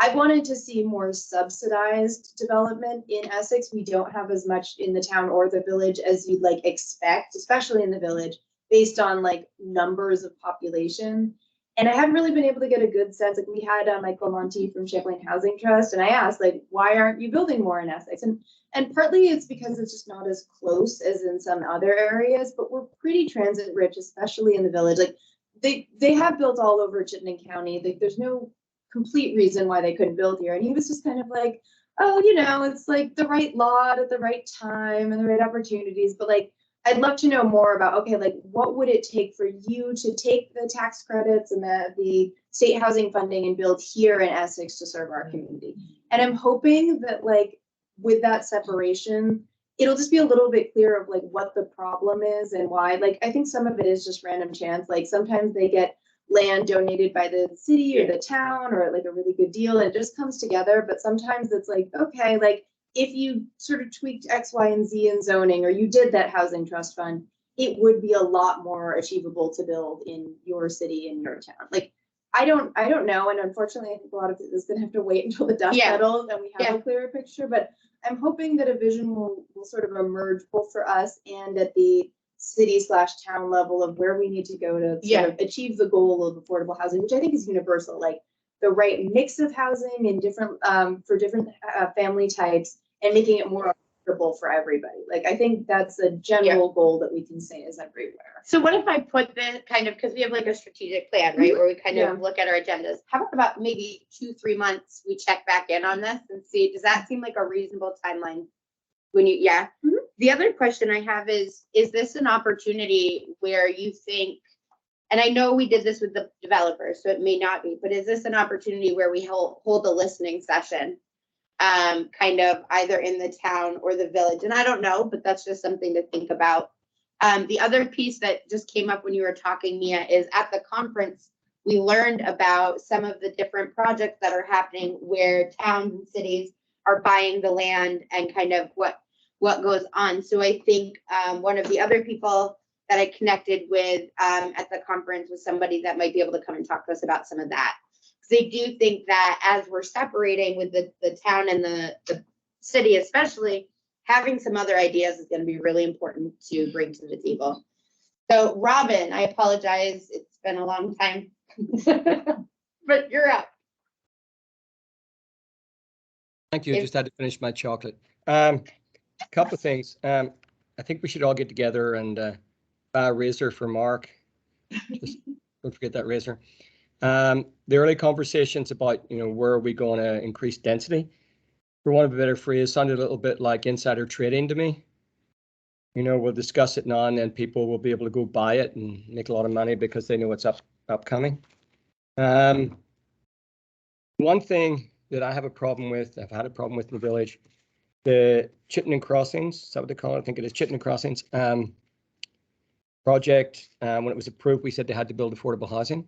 I wanted to see more subsidized development in Essex. We don't have as much in the town or the village as you'd like expect, especially in the village, based on like numbers of population. And I haven't really been able to get a good sense. Like we had Michael Monti from Champlain Housing Trust, and I asked like, why aren't you building more in Essex? And partly it's because it's just not as close as in some other areas, but we're pretty transit rich, especially in the village. Like they have built all over Chittenden County. Like there's no complete reason why they couldn't build here. And he was just kind of like, oh, it's like the right lot at the right time and the right opportunities. But like, I'd love to know more about, okay, like what would it take for you to take the tax credits and the state housing funding and build here in Essex to serve our community? And I'm hoping that like with that separation, it'll just be a little bit clearer of like what the problem is and why. Like, I think some of it is just random chance. Like sometimes they get land donated by the city or the town or like a really good deal and it just comes together. But sometimes it's like, okay, like if you sort of tweaked X, Y, and Z in zoning, or you did that housing trust fund, it would be a lot more achievable to build in your city, in your town. Like, I don't know. And unfortunately, I think a lot of it is gonna have to wait until the dust settles and we have a clearer picture, but I'm hoping that a vision will sort of emerge both for us and at the city/town level of where we need to go to sort of achieve the goal of affordable housing, which I think is universal, like the right mix of housing and different for different family types and making it more affordable for everybody. Like, I think that's a general goal that we can say is everywhere. So what if I put this kind of, because we have like a strategic plan, right, where we kind of look at our agendas. How about maybe 2-3 months, we check back in on this and see, does that seem like a reasonable timeline When you, yeah. Mhm. The other question I have is this an opportunity where you think, and I know we did this with the developers, so it may not be, but is this an opportunity where we hold a listening session? Kind of either in the town or the village, and I don't know, but that's just something to think about. The other piece that just came up when you were talking, Mia, is at the conference, we learned about some of the different projects that are happening where towns and cities are buying the land and kind of what goes on. So I think one of the other people that I connected with at the conference was somebody that might be able to come and talk to us about some of that. Because I do think that as we're separating with the town and the city especially, having some other ideas is going to be really important to bring to the table. So Robin, I apologize. It's been a long time, but you're up. Thank you. I If- just had to finish my chocolate. Couple of things. I think we should all get together and buy a razor for Mark. Just don't forget that razor. The early conversations about, where are we going to increase density? For want of a better phrase, sounded a little bit like insider trading to me. We'll discuss it now and then people will be able to go buy it and make a lot of money because they know what's upcoming. One thing that I have a problem with, I've had a problem with in the village, the Chittenden Crossings, is that what they call it? I think it is Chittenden Crossings project. When it was approved, we said they had to build affordable housing.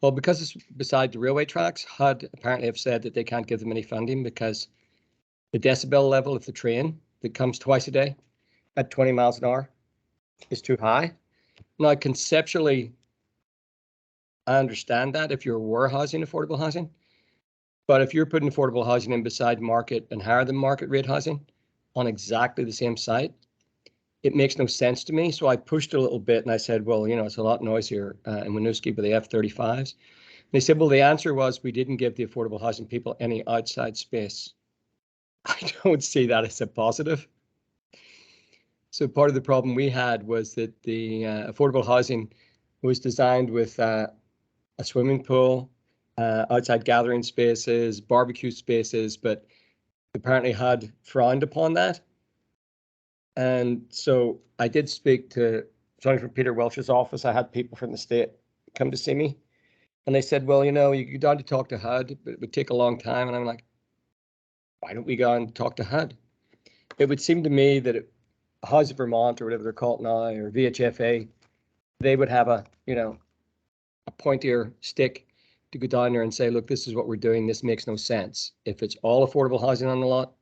Well, because it's beside the railway tracks, HUD apparently have said that they can't give them any funding because the decibel level of the train that comes twice a day at 20 miles an hour is too high. Now, conceptually, I understand that if you're warehousing affordable housing, but if you're putting affordable housing in beside market and higher than market rate housing on exactly the same site, it makes no sense to me. So I pushed a little bit and I said, well, it's a lot noisier in Winooski with the F-35s. They said, well, the answer was we didn't give the affordable housing people any outside space. I don't see that as a positive. So part of the problem we had was that the affordable housing was designed with a swimming pool, outside gathering spaces, barbecue spaces, but apparently HUD frowned upon that. And so I did speak to somebody from Peter Welch's office. I had people from the state come to see me. And they said, well, you could go on to talk to HUD, but it would take a long time. And I'm like, why don't we go and talk to HUD? It would seem to me that Housing Vermont or whatever they're called now, or VHFA, they would have a pointier stick to go down there and say, look, this is what we're doing. This makes no sense. If it's all affordable housing on the lot,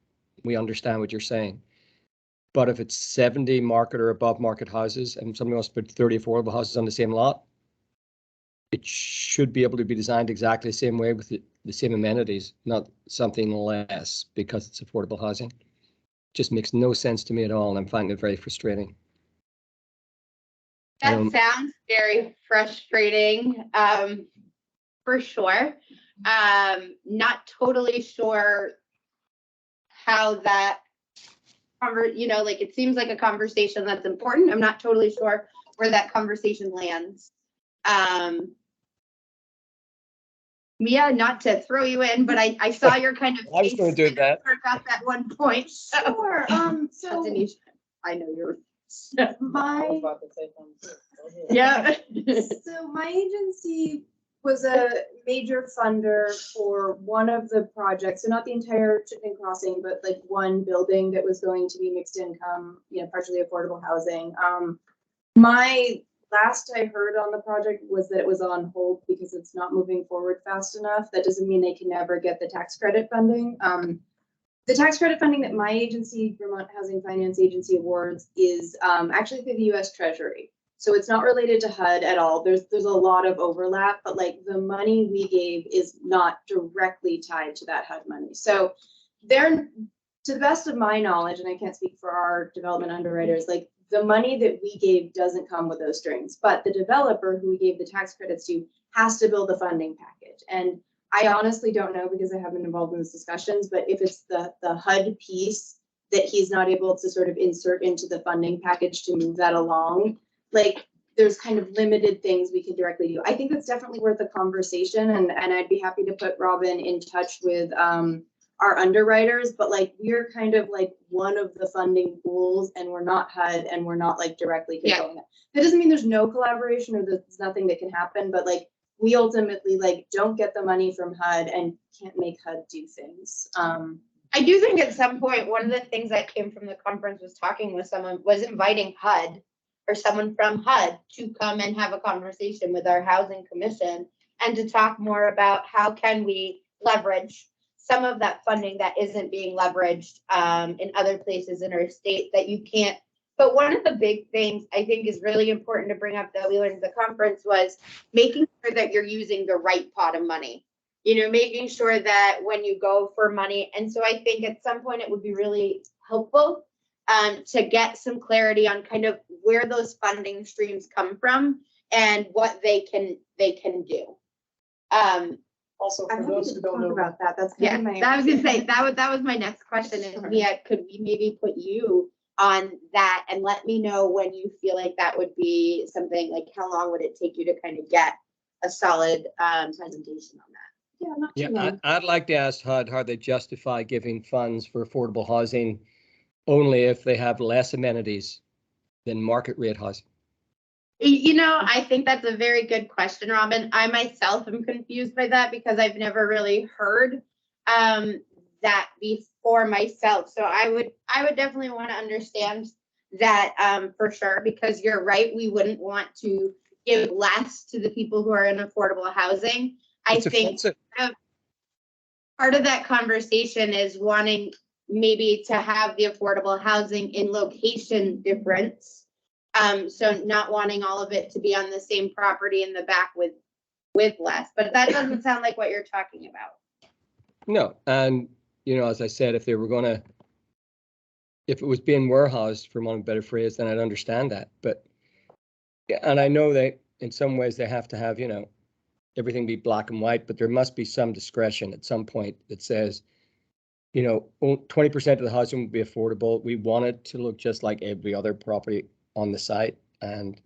we understand what you're saying. But if it's 70 market or above market houses and somebody wants to put 30 affordable houses on the same lot, it should be able to be designed exactly the same way with the same amenities, not something less because it's affordable housing. Just makes no sense to me at all, and I'm finding it very frustrating. That sounds very frustrating, for sure. Not totally sure how that, like it seems like a conversation that's important. I'm not totally sure where that conversation lands. Mia, not to throw you in, but I saw your kind of. I was going to do that. Forgot that one point. So. Sure. So Denise, I know you're. my Yeah. So my agency was a major funder for one of the projects, so not the entire Chittenden Crossing, but like one building that was going to be mixed income, partially affordable housing. My last I heard on the project was that it was on hold because it's not moving forward fast enough. That doesn't mean they can never get the tax credit funding. The tax credit funding that my agency, Vermont Housing Finance Agency, awards is actually through the U.S. Treasury. So it's not related to HUD at all. There's a lot of overlap, but like the money we gave is not directly tied to that HUD money. So they're, to the best of my knowledge, and I can't speak for our development underwriters, like the money that we gave doesn't come with those strings, but the developer who we gave the tax credits to has to build a funding package. And I honestly don't know because I haven't been involved in those discussions, but if it's the HUD piece that he's not able to sort of insert into the funding package to move that along, like there's kind of limited things we can directly do. I think that's definitely worth a conversation, and I'd be happy to put Robin in touch with our underwriters, but like we're kind of like one of the funding pools and we're not HUD and we're not like directly controlling it. That doesn't mean there's no collaboration or there's nothing that can happen, but like we ultimately like don't get the money from HUD and can't make HUD do things. I do think at some point, one of the things that came from the conference was talking with someone, was inviting HUD or someone from HUD to come and have a conversation with our housing commission and to talk more about how can we leverage some of that funding that isn't being leveraged in other places in our state that you can't. But one of the big things I think is really important to bring up that we learned at the conference was making sure that you're using the right pot of money. You know, making sure that when you go for money. And so I think at some point it would be really helpful to get some clarity on kind of where those funding streams come from and what they can do. Also, I'm for happy those to who don't talk know, about that. That's Yeah, kind of my. that was gonna say that was my next question is Sure. Mia, could we maybe put you on that and let me know when you feel like that would be something, like how long would it take you to kind of get a solid presentation on that? Yeah, not too Yeah, long. I'd like to ask HUD how they justify giving funds for affordable housing only if they have less amenities than market rate housing. You know, I think that's a very good question, Robin. I myself am confused by that because I've never really heard that before myself. So I would definitely want to understand that for sure, because you're right. We wouldn't want to give less to the people who are in affordable housing. I It's think offensive. part of that conversation is wanting maybe to have the affordable housing in location difference. So not wanting all of it to be on the same property in the back with less, but that doesn't sound like what you're talking about. No, and you know, as I said, if it was being warehoused, for want of a better phrase, then I'd understand that. But yeah, and I know that in some ways they have to have, you know, everything be black and white, but there must be some discretion at some point that says, you know, 20% of the housing will be affordable. We want it to look just like every other property on the site. And,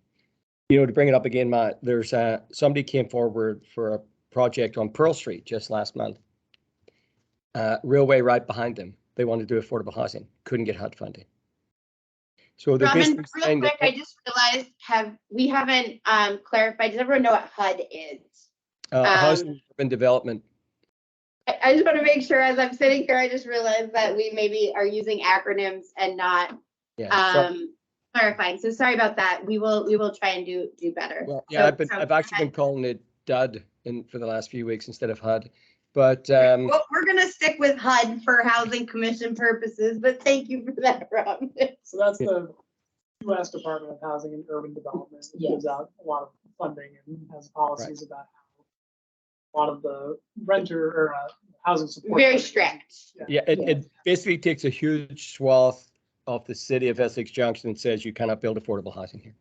you know, to bring it up again, Matt, there's somebody came forward for a project on Pearl Street just last month. Railway right behind them. They wanted to do affordable housing, couldn't get HUD funding. So they're Robin, basically real saying quick, that I just realized we haven't clarified. Does everyone know what HUD is? housing and urban development. I just want to make sure as I'm sitting here, I just realized that we maybe are using acronyms and not clarifying. So sorry about that. We will try and do better. Well, yeah, So, I've actually been calling it DUD for the last few weeks instead of HUD. But well, we're gonna stick with HUD for housing commission purposes, but thank you for that, Rob. so that's the U.S. Department of Housing and Urban Development. It gives out a lot of funding and has policies about how a lot of the renter or housing support. Very funding is- strict. yeah, it basically takes a huge swath of the city of Essex Junction and says you cannot build affordable housing here.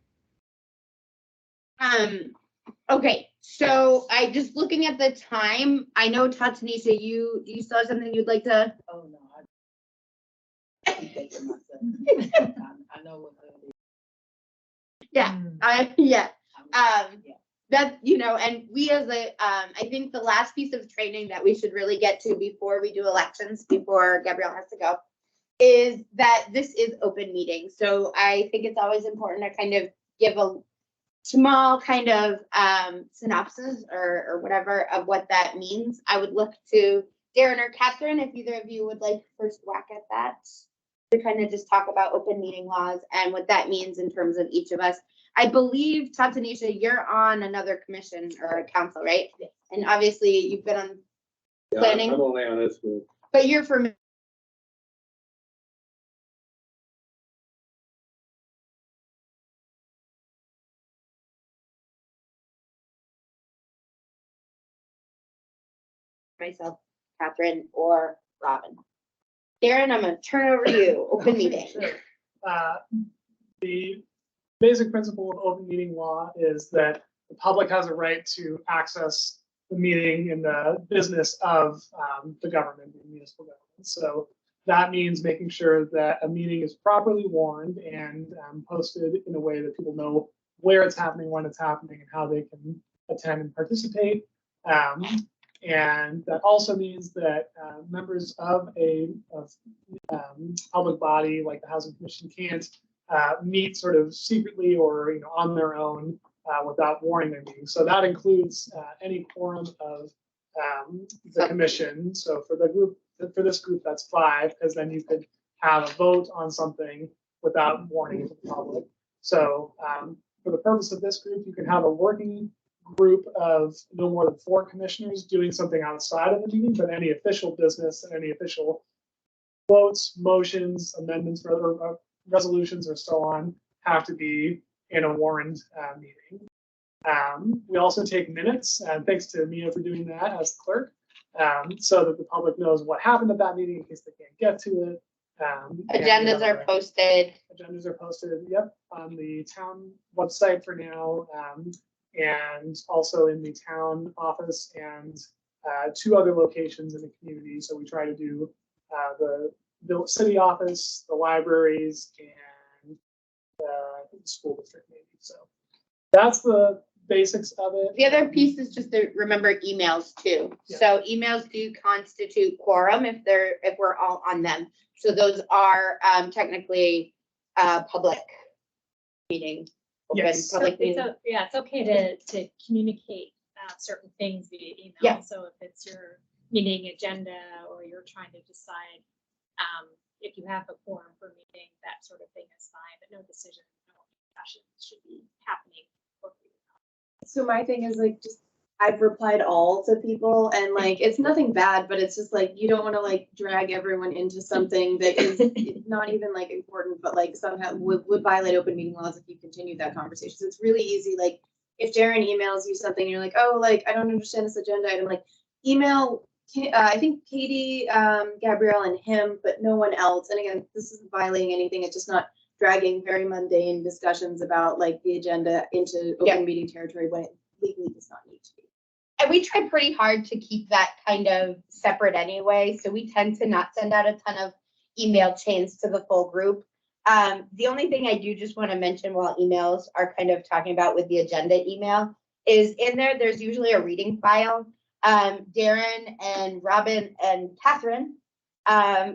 Okay, so I just looking at the time, I know Tatanisha, you still have something you'd like to? Oh, no. I know what that is. Yeah, yeah. That, you know, and we as I think the last piece of training that we should really get to before we do elections, before Gabrielle has to go, is that this is open meeting. So I think it's always important to kind of give a small kind of synopsis or whatever of what that means. I would look to Darren or Catherine, if either of you would like first whack at that, to kind of just talk about open meeting laws and what that means in terms of each of us. I believe, Tatanisha, you're on another commission or a council, right? Yes. And obviously you've been on Yeah, planning, I'm only on this one. but you're familiar. Myself, Catherine, or Robin. Darren, I'm gonna turn it over to you. Open meeting. Sure. The basic principle of open meeting law is that the public has a right to access the meeting in the business of the government, the municipal government. So that means making sure that a meeting is properly warned and posted in a way that people know where it's happening, when it's happening, and how they can attend and participate. And that also means that members of a public body like the Housing Commission can't meet sort of secretly or on their own without warning their meeting. So that includes any quorum of the commission. So for this group, that's 5, because then you could have a vote on something without warning to the public. So for the purpose of this group, you can have a working group of no more than 4 commissioners doing something outside of the meeting, but any official business and any official votes, motions, amendments, or resolutions, or so on have to be in a warned meeting. We also take minutes, and thanks to Mia for doing that as the clerk, so that the public knows what happened at that meeting in case they can't get to it. Agendas are posted. Agendas are posted, yep, on the town website for now, and also in the town office and 2 other locations in the community. So we try to do the city office, the libraries, and the school district maybe. So that's the basics of it. The other piece is just to remember emails too. Yeah. So emails do constitute quorum if we're all on them. So those are technically public meeting. Open Yes. public meeting. It's okay to communicate certain things via email. Yeah. So if it's your meeting agenda or you're trying to decide if you have a quorum for a meeting, that sort of thing is fine, but no decision, no discussion should be happening. So my thing is like, just, I've replied all to people, and like, it's nothing bad, but it's just like, you don't want to like drag everyone into something that is not even like important, but like somehow would violate open meeting laws if you continue that conversation. So it's really easy. Like if Darren emails you something, and you're like, oh, like, I don't understand this agenda item, like email, I think Katie, Gabrielle, and him, but no one else. And again, this isn't violating anything. It's just not dragging very mundane discussions about like the agenda into open meeting territory when it legally does not need to be. And we try pretty hard to keep that kind of separate anyway. So we tend to not send out a ton of email chains to the full group. The only thing I do just want to mention while emails are kind of talking about with the agenda email is in there's usually a reading file. Darren and Robin and Catherine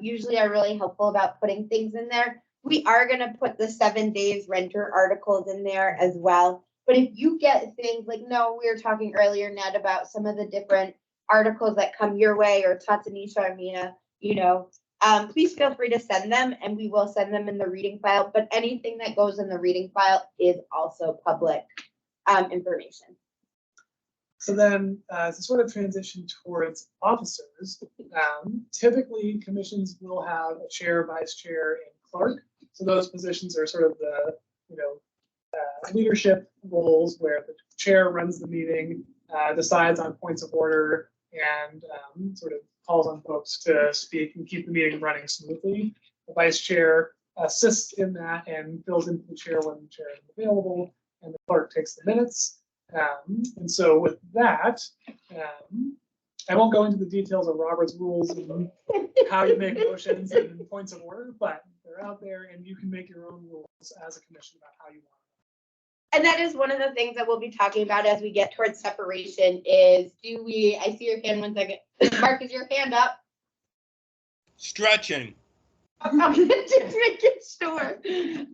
usually are really helpful about putting things in there. We are going to put the 7 days renter articles in there as well. But if you get things like, no, we were talking earlier, Ned, about some of the different articles that come your way, or Tatanisha or Mia, please feel free to send them, and we will send them in the reading file. But anything that goes in the reading file is also public information. So then, to sort of transition towards officers, typically commissions will have a chair, vice chair, and clerk. So those positions are sort of the, leadership roles where the chair runs the meeting, decides on points of order, and sort of calls on folks to speak and keep the meeting running smoothly. The vice chair assists in that and fills into the chair when the chair is available, and the clerk takes the minutes. And so with that, I won't go into the details of Robert's rules and how you make motions and points of order, but they're out there and you can make your own rules as a commission about how you want. And that is one of the things that we'll be talking about as we get towards separation is I see your hand 1 second. Mark, is your hand up? Stretching. I'm just making sure.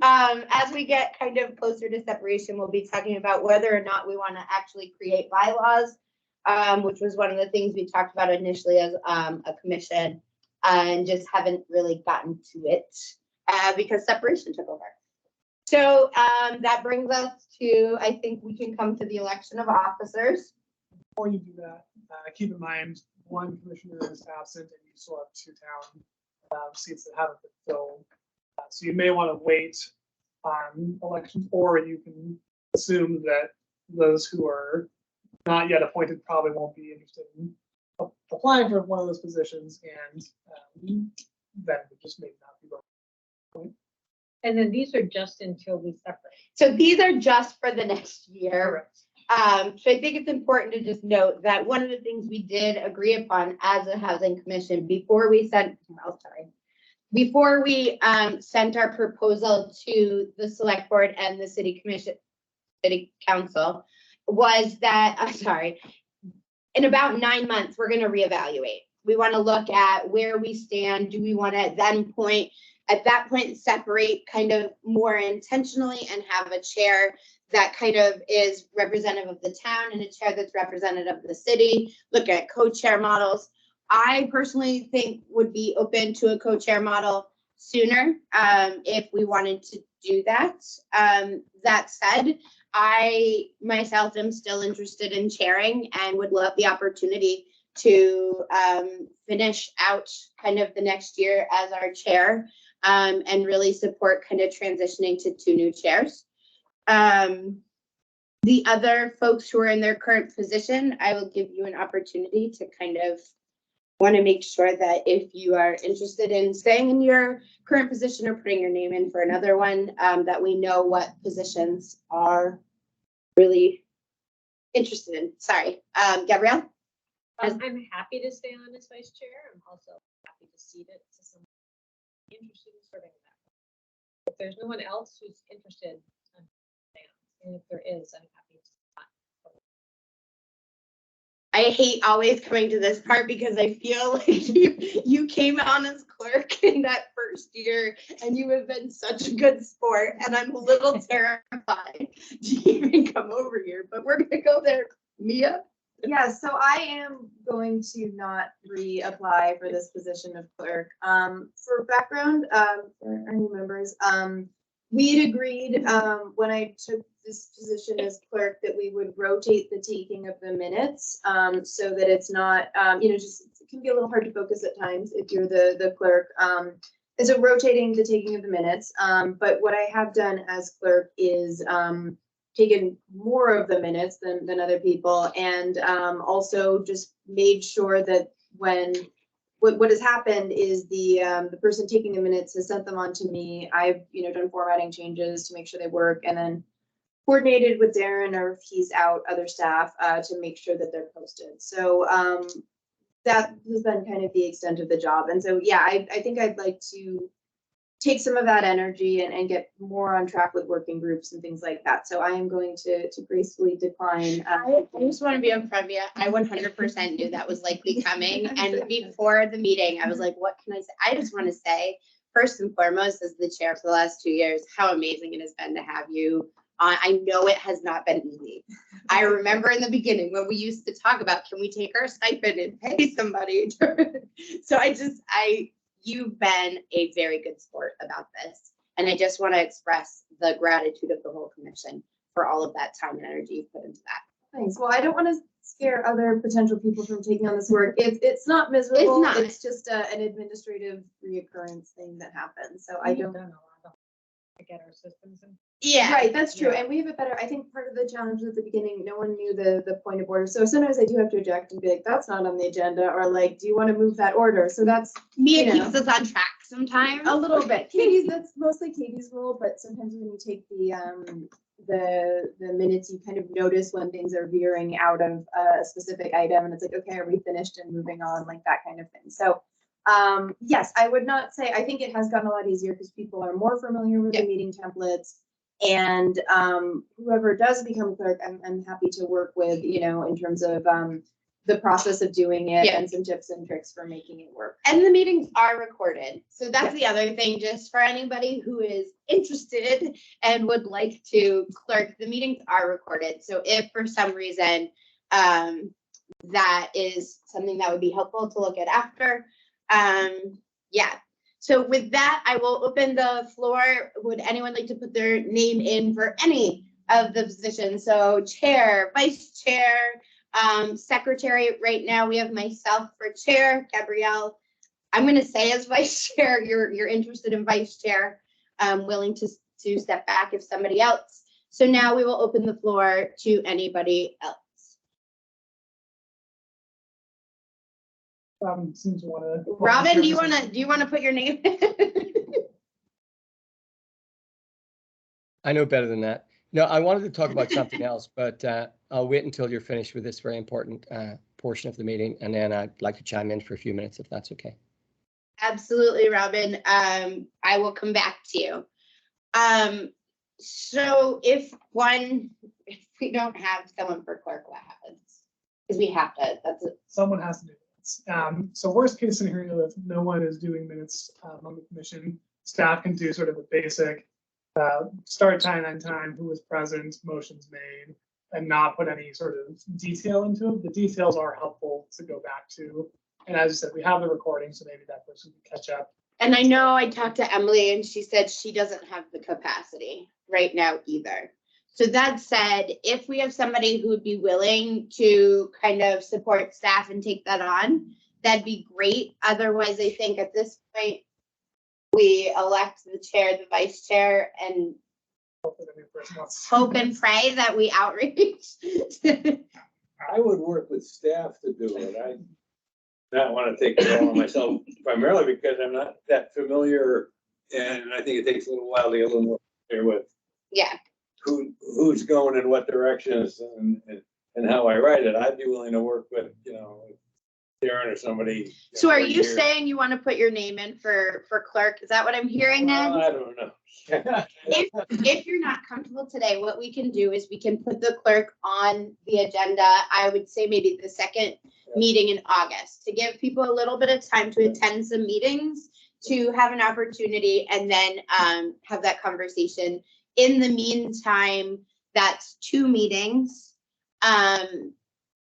As we get kind of closer to separation, we'll be talking about whether or not we want to actually create bylaws, which was one of the things we talked about initially as a commission, and just haven't really gotten to it because separation took over. So that brings us to, I think we can come to the election of officers. Before you do that, keep in mind 1 commissioner is absent and you still have 2 town seats that haven't been filled. So you may want to wait on elections, or you can assume that those who are not yet appointed probably won't be interested in applying for one of those positions, and then it just may not be right. And then these are just until we separate. So these are just for the next year. Correct. So I think it's important to just note that one of the things we did agree upon as a housing commission before we sent our proposal to the select board and the city council was that, in about 9 months, we're gonna reevaluate. We want to look at where we stand. Do we want to then at that point, separate kind of more intentionally and have a chair that kind of is representative of the town and a chair that's representative of the city, look at co-chair models. I personally think would be open to a co-chair model sooner if we wanted to do that. That said, I myself am still interested in chairing and would love the opportunity to finish out kind of the next year as our chair and really support kind of transitioning to 2 new chairs. The other folks who are in their current position, I will give you an opportunity to kind of want to make sure that if you are interested in staying in your current position or putting your name in for another one, that we know what positions are really interested in. Sorry, Gabrielle? I'm happy to stay on as vice chair. I'm also happy to cede it to someone interested in serving that. If there's no one else who's interested, I'm staying on. And if there is, I'm happy to not. I hate always coming to this part because I feel like you came on as clerk in that first year and you have been such a good sport, and I'm a little terrified to even come over here, but we're gonna go there. Mia? Yeah, so I am going to not reapply for this position of clerk. For background, for our new members, we had agreed when I took this position as clerk that we would rotate the taking of the minutes so that it's not, just it can be a little hard to focus at times if you're the clerk. And so rotating the taking of the minutes. But what I have done as clerk is taken more of the minutes than other people, and also just made sure that when what has happened is the person taking the minutes has sent them on to me. I've done formatting changes to make sure they work, and then coordinated with Darren, or if he's out, other staff to make sure that they're posted. So that has been kind of the extent of the job. And so yeah, I think I'd like to take some of that energy and get more on track with working groups and things like that. So I am going to gracefully decline. I just want to be upfront, Mia. I 100% knew that was likely coming. And before the meeting, I was like, what can I say? I just want to say, first and foremost, as the chair for the last 2 years, how amazing it has been to have you on. I know it has not been easy. I remember in the beginning when we used to talk about, can we take our stipend and pay somebody? So you've been a very good sport about this. And I just want to express the gratitude of the whole commission for all of that time and energy you've put into that. Thanks. Well, I don't want to scare other potential people from taking on this work. It's not miserable. It's not. It's just an administrative reoccurrence thing that happens. So I don't. To get our systems in. Yeah. Right, that's true. And we have a better, I think part of the challenge at the beginning, no one knew the point of order. So sometimes I do have to eject and be like, that's not on the agenda, or like, do you want to move that order? So that's Mia keeps us on track sometimes. a little bit. That's mostly Katie's role, but sometimes when you take the minutes, you kind of notice when things are veering out of a specific item, and it's like, okay, are we finished and moving on, like that kind of thing. So yes, I would not say, I think it has gotten a lot easier because people are more familiar with the meeting templates, and whoever does become clerk, I'm happy to work with, in terms of the process of doing it and some tips and tricks for making it work. And the meetings are recorded. So that's the other thing, just for anybody who is interested and would like to clerk, the meetings are recorded. So if for some reason that is something that would be helpful to look at after, So with that, I will open the floor. Would anyone like to put their name in for any of the positions? So chair, vice chair, secretary. Right now we have myself for chair. Gabrielle, I'm going to say as vice chair, you're interested in vice chair. Willing to step back if somebody else. So now we will open the floor to anybody else. Robin seems to want to. Robin, do you want to put your name in? I know better than that. No, I wanted to talk about something else, but I'll wait until you're finished with this very important portion of the meeting, and then I'd like to chime in for a few minutes if that's okay. Absolutely, Robin. I will come back to you. So if we don't have someone for clerk, what happens? Because we have to, that's it. Someone has to do minutes. So worst case scenario, if no one is doing minutes on the commission, staff can do sort of a basic start time, end time, who was present, motions made, and not put any sort of detail into it. The details are helpful to go back to. And as you said, we have the recording, so maybe that person can catch up. And I know I talked to Emily and she said she doesn't have the capacity right now either. So that said, if we have somebody who would be willing to kind of support staff and take that on, that'd be great. Otherwise, I think at this point, we elect the chair, the vice chair, and Hopefully the new person wants. hope and pray that we outreach. I would work with staff to do it. I not want to take it all on myself primarily because I'm not that familiar. And I think it takes a little while to get a little more familiar with Yeah, who's going in what directions and how I write it. I'd be willing to work with, Darren or somebody. so are for you years. saying you want to put your name in for clerk? Is that what I'm hearing, Ned? I don't know. If you're not comfortable today, what we can do is we can put the clerk on the agenda. I would say maybe the second meeting in August to give people a little bit of time to attend some meetings, to have an opportunity and then have that conversation. In the meantime, that's 2 meetings.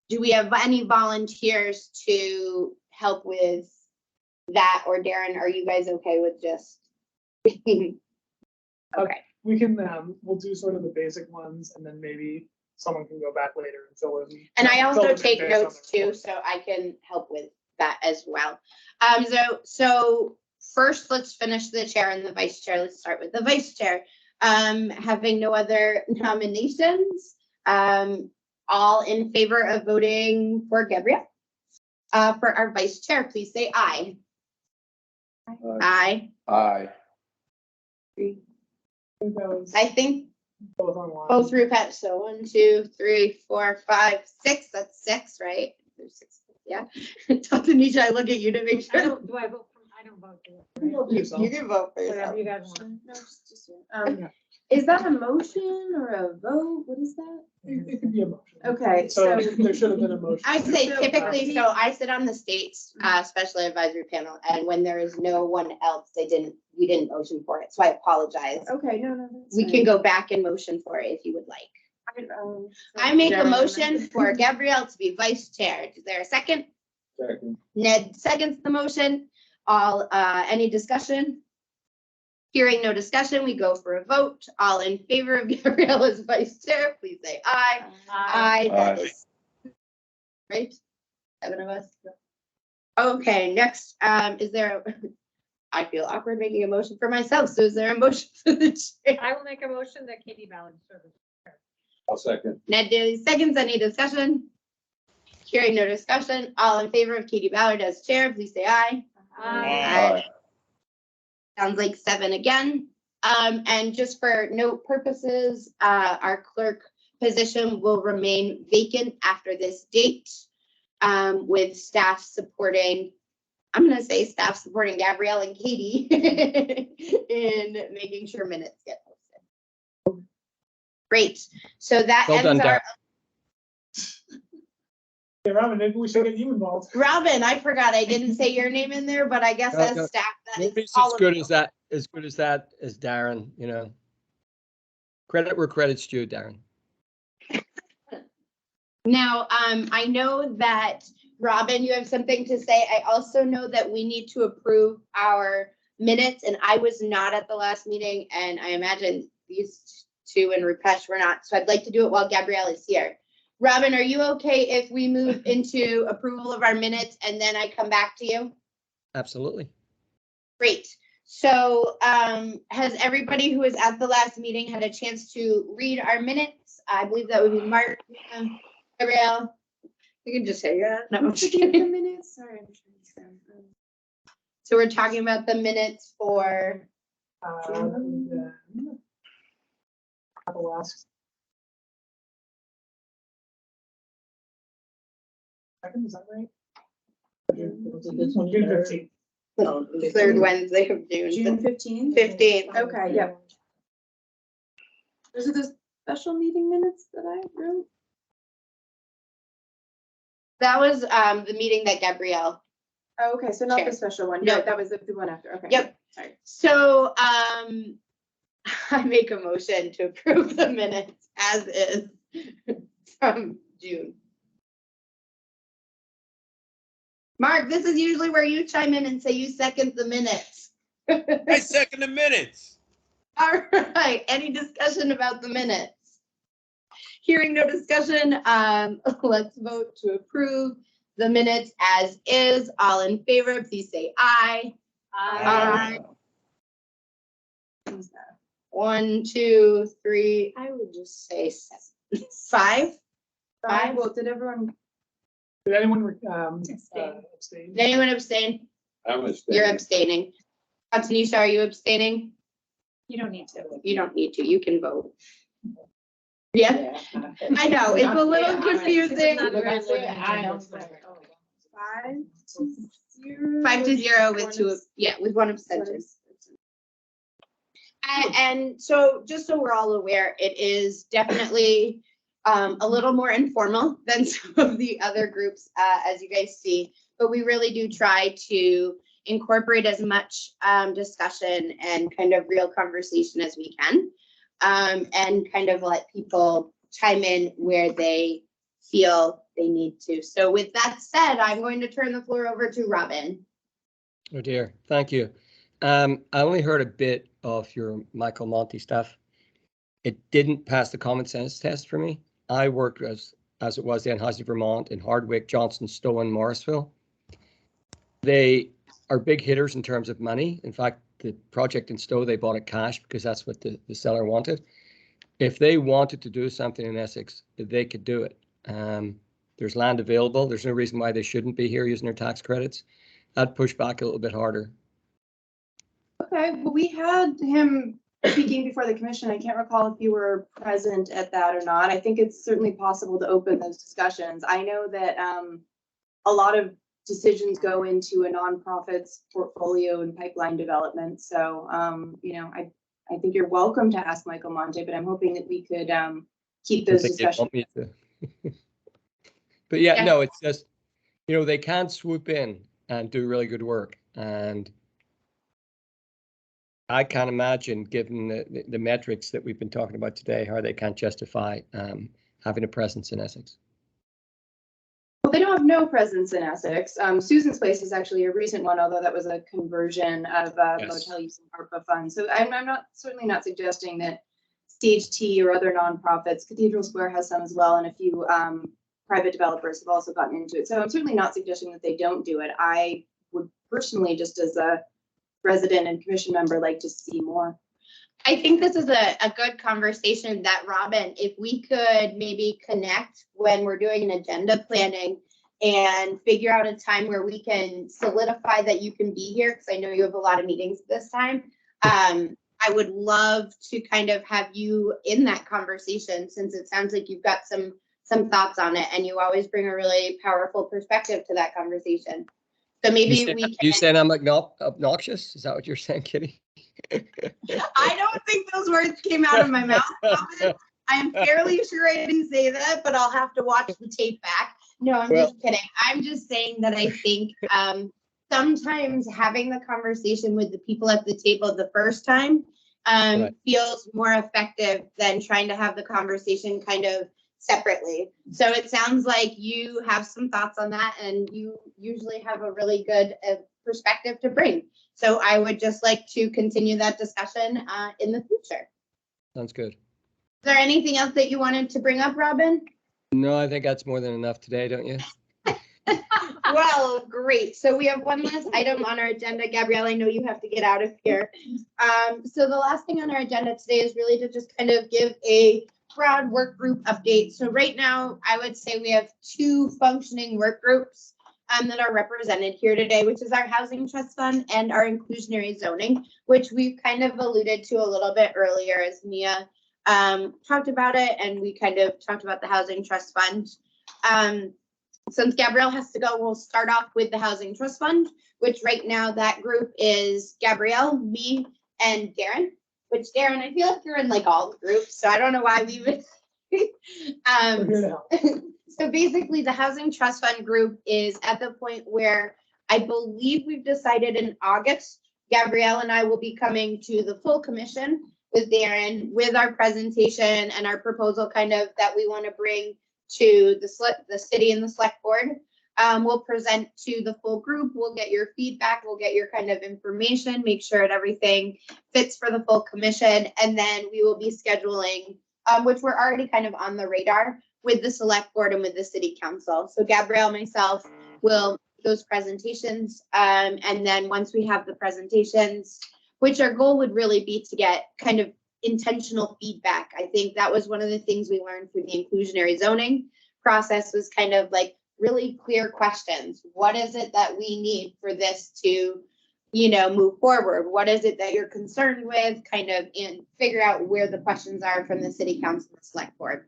Do we have any volunteers to help with that? Or Darren, are you guys okay with just? Okay. We can, we'll do sort of the basic ones and then maybe someone can go back later and fill in. And I fill also them in take based on notes the too, report. so I can help with that as well. So first, let's finish the chair and the vice chair. Let's start with the vice chair. Having no other nominations, all in favor of voting for Gabrielle for our vice chair, please say aye. Aye. Aye. Who goes I think both online? both Rupert, so 1, 2, 3, 4, 5, 6, that's 6, right? There's 6, yeah. Tanisha, I look at you to make I sure. don't, do I vote for, I don't vote for You go for yourself. You can vote for whatever yourself. you guys want. No, just is that a motion or a vote? What is that? It could be a motion. Okay, So so there should have been a motion. I'd say So, typically, so I sit on the state's special advisory panel, and when there is no one else, we didn't motion for it, so I apologize. okay, no, that's We fine. can go back and motion for it if you would like. I make a motion for Gabrielle to be vice chair. Is there a second? Second. Ned seconds the motion. All, any discussion? Hearing no discussion, we go for a vote. All in favor of Gabrielle as vice chair, please say aye. Aye. That Aye. is- Right? 7 of us. Okay, next, is there, I feel awkward making a motion for myself, so is there a motion for the chair? I will make a motion that Katie Ballard serve as chair. I'll second. Ned Daly seconds, any discussion? Hearing no discussion, all in favor of Katie Ballard as chair, please say aye. Aye. Sounds like 7 again. And just for note purposes, our clerk position will remain vacant after this date, with staff supporting, I'm gonna say staff supporting Gabrielle and Katie in making sure minutes get posted. Great, so that Well done, ends our, Yeah, Robin, maybe we should get you involved. Robin, I forgot, I didn't say your name in there, but I guess No, as no. staff, that Nobody's is all as of good you. as that, as Darren, Credit where credit's due, Darren. Now, I know that, Robin, you have something to say. I also know that we need to approve our minutes, and I was not at the last meeting, and I imagine these two and Rupesh were not, so I'd like to do it while Gabrielle is here. Robin, are you okay if we move into approval of our minutes and then I come back to you? Absolutely. Great. So, has everybody who was at the last meeting had a chance to read our minutes? I believe that would be Mark, Gabrielle. You can just say yeah. No, I'm just The kidding. minutes, sorry, I'm trying to. So we're talking about the minutes for, Then, the last. Second, is that right? This one June here. 15th. the third Wednesday of June. June 15th? 15th. Okay, yep. Those are the special meeting minutes that I wrote? That was the meeting that Gabrielle. Oh, okay, so not Sure. the special one. No. No, that was the one after. Okay. Yep. Sorry. So I make a motion to approve the minutes as is from June. Mark, this is usually where you chime in and say you second the minutes. I second the minutes. All right, any discussion about the minutes? Hearing no discussion, let's vote to approve the minutes as is. All in favor, please say aye. Aye. 1, 2, 3, I would just say 5. Well, did everyone? Did anyone Abstain. abstain? Did anyone abstain? I'm You're abstaining. abstaining. Tanisha, are you abstaining? You don't need to. You don't need to, you can vote. Yeah, I know, it's a little confusing. Not very good. 5 to 0 with with one abstention. And so, just so we're all aware, it is definitely a little more informal than some of the other groups, as you guys see. But we really do try to incorporate as much discussion and kind of real conversation as we can, and kind of let people chime in where they feel they need to. So with that said, I'm going to turn the floor over to Robin. Oh dear, thank you. I only heard a bit of your Michael Monty stuff. It didn't pass the common sense test for me. I worked as it was in Housing Vermont, in Hardwick, Johnston, Stowe, and Morrisville. They are big hitters in terms of money. In fact, the project in Stowe, they bought it cash because that's what the seller wanted. If they wanted to do something in Essex, they could do it. There's land available. There's no reason why they shouldn't be here using their tax credits. I'd push back a little bit harder. Okay, well, we had him speaking before the commission. I can't recall if you were present at that or not. I think it's certainly possible to open those discussions. I know that a lot of decisions go into a nonprofit's portfolio and pipeline development. So, I think you're welcome to ask Michael Monte, but I'm hoping that we could keep those discussions. But yeah, no, it's just, they can swoop in and do really good work. And I can't imagine, given the metrics that we've been talking about today, how they can't justify having a presence in Essex. Well, they don't have no presence in Essex. Susan's Place is actually a recent one, although that was a conversion of motel use and ARPA funds. So I'm certainly not suggesting that Stage T or other nonprofits. Cathedral Square has some as well, and a few private developers have also gotten into it. So I'm certainly not suggesting that they don't do it. I would personally, just as a resident and commission member, like to see more. I think this is a good conversation that, Robin, if we could maybe connect when we're doing an agenda planning and figure out a time where we can solidify that you can be here, because I know you have a lot of meetings this time. I would love to kind of have you in that conversation, since it sounds like you've got some thoughts on it, and you always bring a really powerful perspective to that conversation. So maybe you saying I'm obnoxious? Is that what you're saying, Kitty? I don't think those words came out of my mouth. I'm fairly sure I didn't say that, but I'll have to watch the tape back. No, I'm just kidding. I'm just saying that I think sometimes having the conversation with the people at the table the first time feels more effective than trying to have the conversation kind of separately. So it sounds like you have some thoughts on that, and you usually have a really good perspective to bring. So I would just like to continue that discussion in the future. Sounds good. Is there anything else that you wanted to bring up, Robin? No, I think that's more than enough today, don't you? Well, great. So we have one last item on our agenda. Gabrielle, I know you have to get out of here. So the last thing on our agenda today is really to just kind of give a broad work group update. So right now, I would say we have 2 functioning work groups that are represented here today, which is our Housing Trust Fund and our inclusionary zoning, which we've kind of alluded to a little bit earlier as Mia talked about it, and we kind of talked about the Housing Trust Fund. Since Gabrielle has to go, we'll start off with the Housing Trust Fund, which right now that group is Gabrielle, me, and Darren, which Darren, I feel like you're in like all the groups, so I don't know why we would. We're here to help. So basically, the Housing Trust Fund group is at the point where I believe we've decided in August, Gabrielle and I will be coming to the full commission with Darren with our presentation and our proposal kind of that we want to bring to the city and the select board. We'll present to the full group. We'll get your feedback. We'll get your kind of information, make sure that everything fits for the full commission. And then we will be scheduling, which we're already kind of on the radar with the select board and with the city council. So Gabrielle, myself will make those presentations. And then once we have the presentations, which our goal would really be to get kind of intentional feedback. I think that was one of the things we learned through the inclusionary zoning process was kind of like really clear questions. What is it that we need for this to, move forward? What is it that you're concerned with? Kind of and figure out where the questions are from the city council and select board.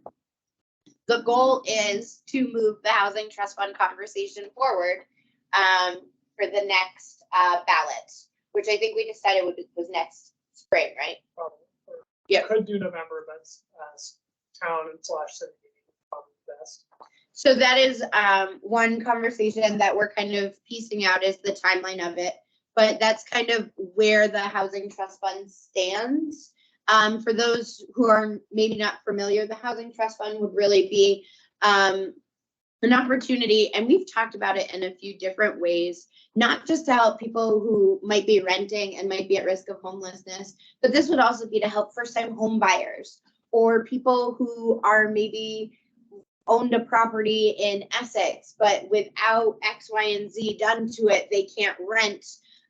The goal is to move the housing trust fund conversation forward for the next ballot, which I think we decided was next spring, right? Probably. Yeah. Could do November, but town and / city meeting is probably best. So that is one conversation that we're kind of piecing out is the timeline of it. But that's kind of where the Housing Trust Fund stands. For those who are maybe not familiar, the Housing Trust Fund would really be an opportunity, and we've talked about it in a few different ways, not just to help people who might be renting and might be at risk of homelessness, but this would also be to help first-time home buyers or people who are maybe owned a property in Essex, but without X, Y, and Z done to it, they can't rent.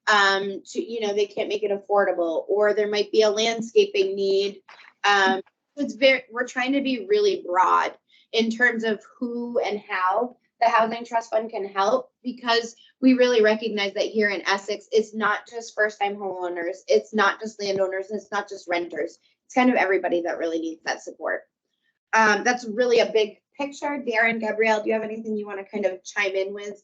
They can't make it affordable, or there might be a landscaping need. We're trying to be really broad in terms of who and how the Housing Trust Fund can help, because we really recognize that here in Essex, it's not just first-time homeowners, it's not just landowners, and it's not just renters. It's kind of everybody that really needs that support. That's really a big picture. Darren, Gabrielle, do you have anything you want to kind of chime in with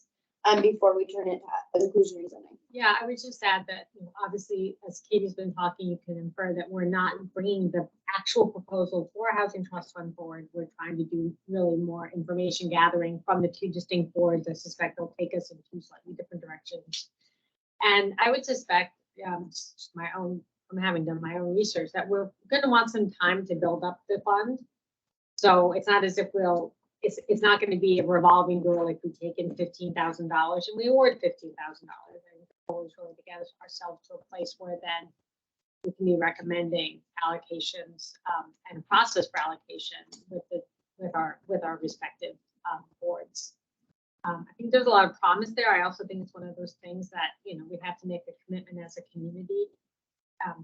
before we turn it to inclusionary zoning? Yeah, I would just add that, obviously, as Katie's been talking, you can infer that we're not bringing the actual proposal for a housing trust fund forward. We're trying to do really more information gathering from the two distinct boards. I suspect they'll take us in two slightly different directions. And I would suspect, just from having done my own research, that we're going to want some time to build up the fund. So it's not as if it's not going to be a revolving door like we take in $15,000 and we award $15,000. And always really to get ourselves to a place where then we can be recommending allocations and a process for allocation with our respective boards. I think there's a lot of promise there. I also think it's one of those things that we have to make a commitment as a community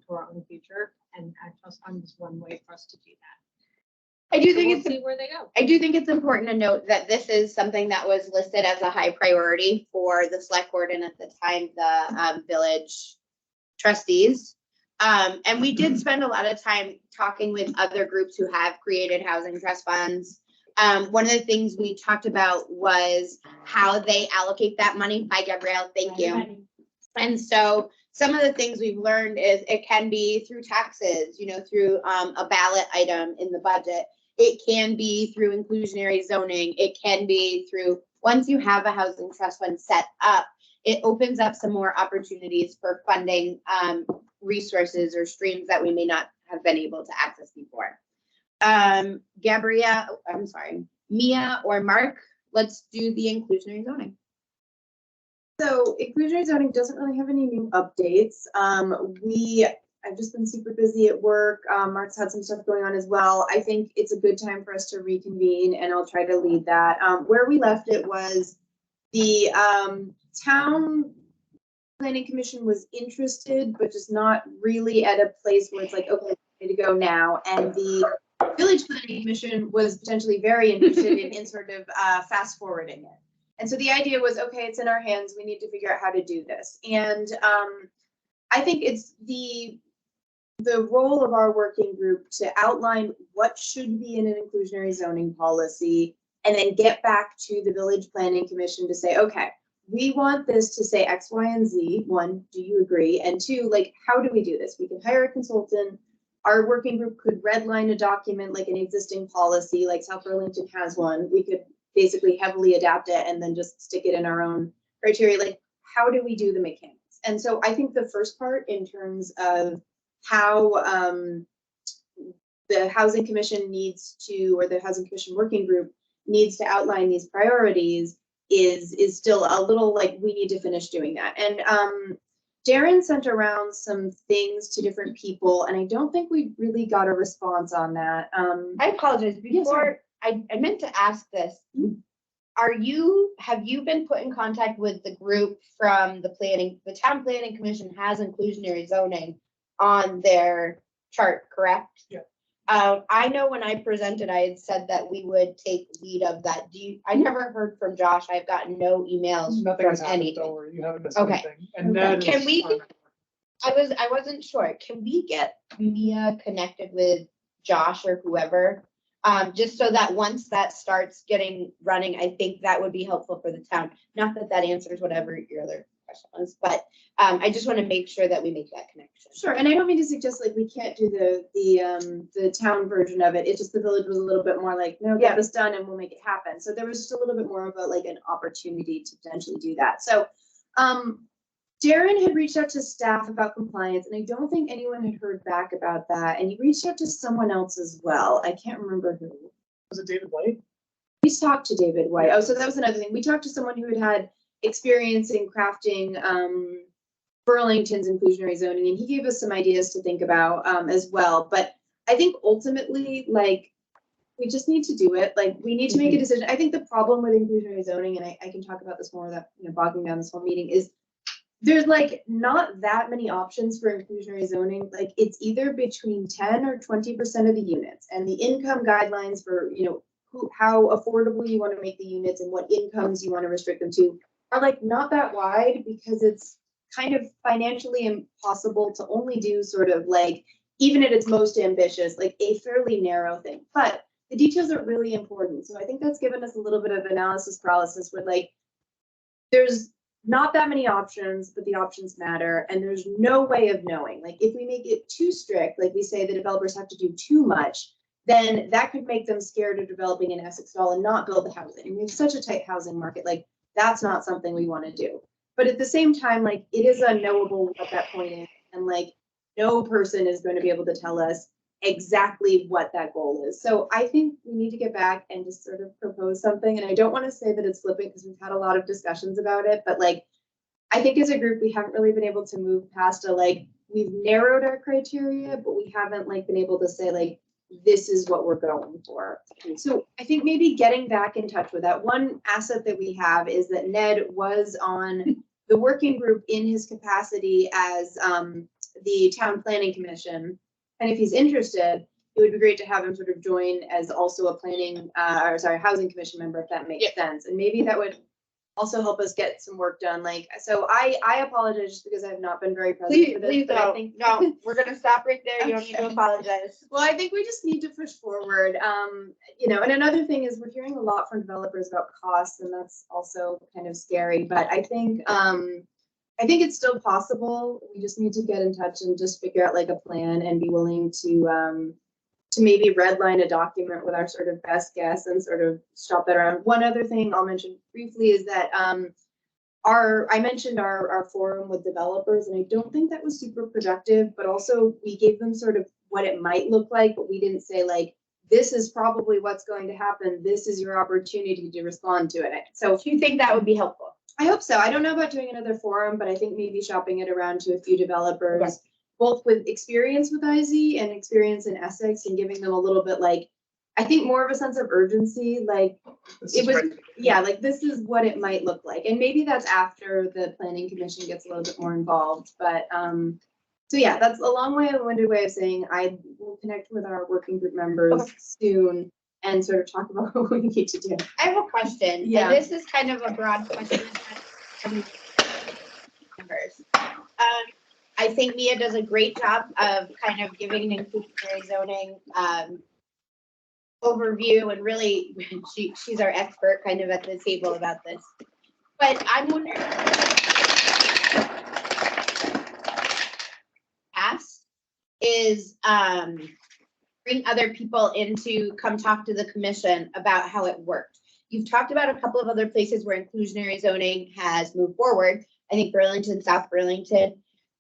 to our own future, and our trust fund is one way for us to do that. I do think we'll see where they go. I do think it's important to note that this is something that was listed as a high priority for the select board and at the time the village trustees. And we did spend a lot of time talking with other groups who have created housing trust funds. One of the things we talked about was how they allocate that money. Hi, Gabrielle, thank you. And so some of the things we've learned is it can be through taxes, through a ballot item in the budget. It can be through inclusionary zoning. It can be through, once you have a housing trust fund set up, it opens up some more opportunities for funding resources or streams that we may not have been able to access before. Mia or Mark, let's do the inclusionary zoning. So inclusionary zoning doesn't really have any new updates. I've just been super busy at work. Mark's had some stuff going on as well. I think it's a good time for us to reconvene, and I'll try to lead that. Where we left it was the town planning commission was interested, but just not really at a place where it's like, okay, we need to go now. And the village planning commission was potentially very interested in sort of fast forwarding it. And so the idea was, okay, it's in our hands. We need to figure out how to do this. And I think it's the role of our working group to outline what should be in an inclusionary zoning policy and then get back to the village planning commission to say, okay, we want this to say X, Y, and Z. One, do you agree? And two, like, how do we do this? We can hire a consultant. Our working group could redline a document like an existing policy, like South Burlington has one. We could basically heavily adapt it and then just stick it in our own criteria. Like, how do we do the mechanics? And so I think the first part in terms of how the Housing Commission needs to, or the Housing Commission Working Group needs to outline these priorities is still a little like we need to finish doing that. And Darren sent around some things to different people, and I don't think we really got a response on that. I apologize. Yes, Before, I meant to ask this. Have you been put in contact with the group from the Town Planning Commission has inclusionary zoning on their chart, correct? Yeah. I know when I presented, I had said that we would take lead of that. I never heard from Josh. I've gotten no emails Nothing from has happened, anything. don't worry, you haven't missed Okay. anything. And then. Can we- I wasn't sure. Can we get Mia connected with Josh or whoever? Just so that once that starts getting running, I think that would be helpful for the town. Not that that answers whatever your other question was, but I just want to make sure that we make that connection. Sure, and I don't mean to suggest like we can't do the town version of it. It's just the village was a little bit more like, no, get this done and we'll make it happen. So there was just a little bit more of a like an opportunity to potentially do that. So Darren had reached out to staff about compliance, and I don't think anyone had heard back about that. And he reached out to someone else as well. I can't remember who. Was it David White? We talked to David White. Oh, so that was another thing. We talked to someone who had experience in crafting Burlington's inclusionary zoning, and he gave us some ideas to think about as well. But I think ultimately, like, we just need to do it. Like, we need to make a decision. I think the problem with inclusionary zoning, and I can talk about this more without bogging down this whole meeting, is there's like not that many options for inclusionary zoning. Like, it's either between 10 or 20% of the units, and the income guidelines for how affordable you want to make the units and what incomes you want to restrict them to are like not that wide, because it's kind of financially impossible to only do sort of like, even at its most ambitious, like a fairly narrow thing. But the details are really important. So I think that's given us a little bit of analysis paralysis where like there's not that many options, but the options matter, and there's no way of knowing. Like, if we make it too strict, like we say the developers have to do too much, then that could make them scared of developing in Essex at all and not build the housing. And we have such a tight housing market, like that's not something we want to do. But at the same time, like it is unknowable what that point is, and like no person is going to be able to tell us exactly what that goal is. So I think we need to get back and just sort of propose something. And I don't want to say that it's flipping because we've had a lot of discussions about it, but like, I think as a group, we haven't really been able to move past we've narrowed our criteria, but we haven't like been able to say like, this is what we're going for. So I think maybe getting back in touch with that. One asset that we have is that Ned was on the working group in his capacity as the Town Planning Commission. And if he's interested, it would be great to have him sort of join as also a Housing Commission member, if that makes sense. And maybe that would also help us get some work done. Like, so I apologize just because I have not been very present for this. Please but I don't. think No, we're gonna stop right there. You don't need to apologize. Well, I think we just need to push forward. And another thing is we're hearing a lot from developers about costs, and that's also kind of scary. But I think it's still possible. We just need to get in touch and just figure out like a plan and be willing to maybe redline a document with our sort of best guess and sort of shop that around. One other thing I'll mention briefly is that I mentioned our forum with developers, and I don't think that was super productive, but also we gave them sort of what it might look like, but we didn't say like, this is probably what's going to happen. This is your opportunity to respond to it. So Do you think that would be helpful? I hope so. I don't know about doing another forum, but I think maybe shopping it around to a few developers, both with experience with IZ and experience in Essex, and giving them a little bit like, I think more of a sense of urgency. Like like this is what it might look like. And maybe that's after the Planning Commission gets a little bit more involved. But so yeah, that's a long-winded way of saying I will connect with our working group members soon and sort of talk about what we need to do. I have a question. Yeah. And this is kind of a broad question. I think Mia does a great job of kind of giving an inclusionary zoning overview, and really she's our expert kind of at the table about this. But I'm wondering, ask is bring other people in to come talk to the commission about how it worked. you've talked about a couple of other places where inclusionary zoning has moved forward. I think Burlington, South Burlington.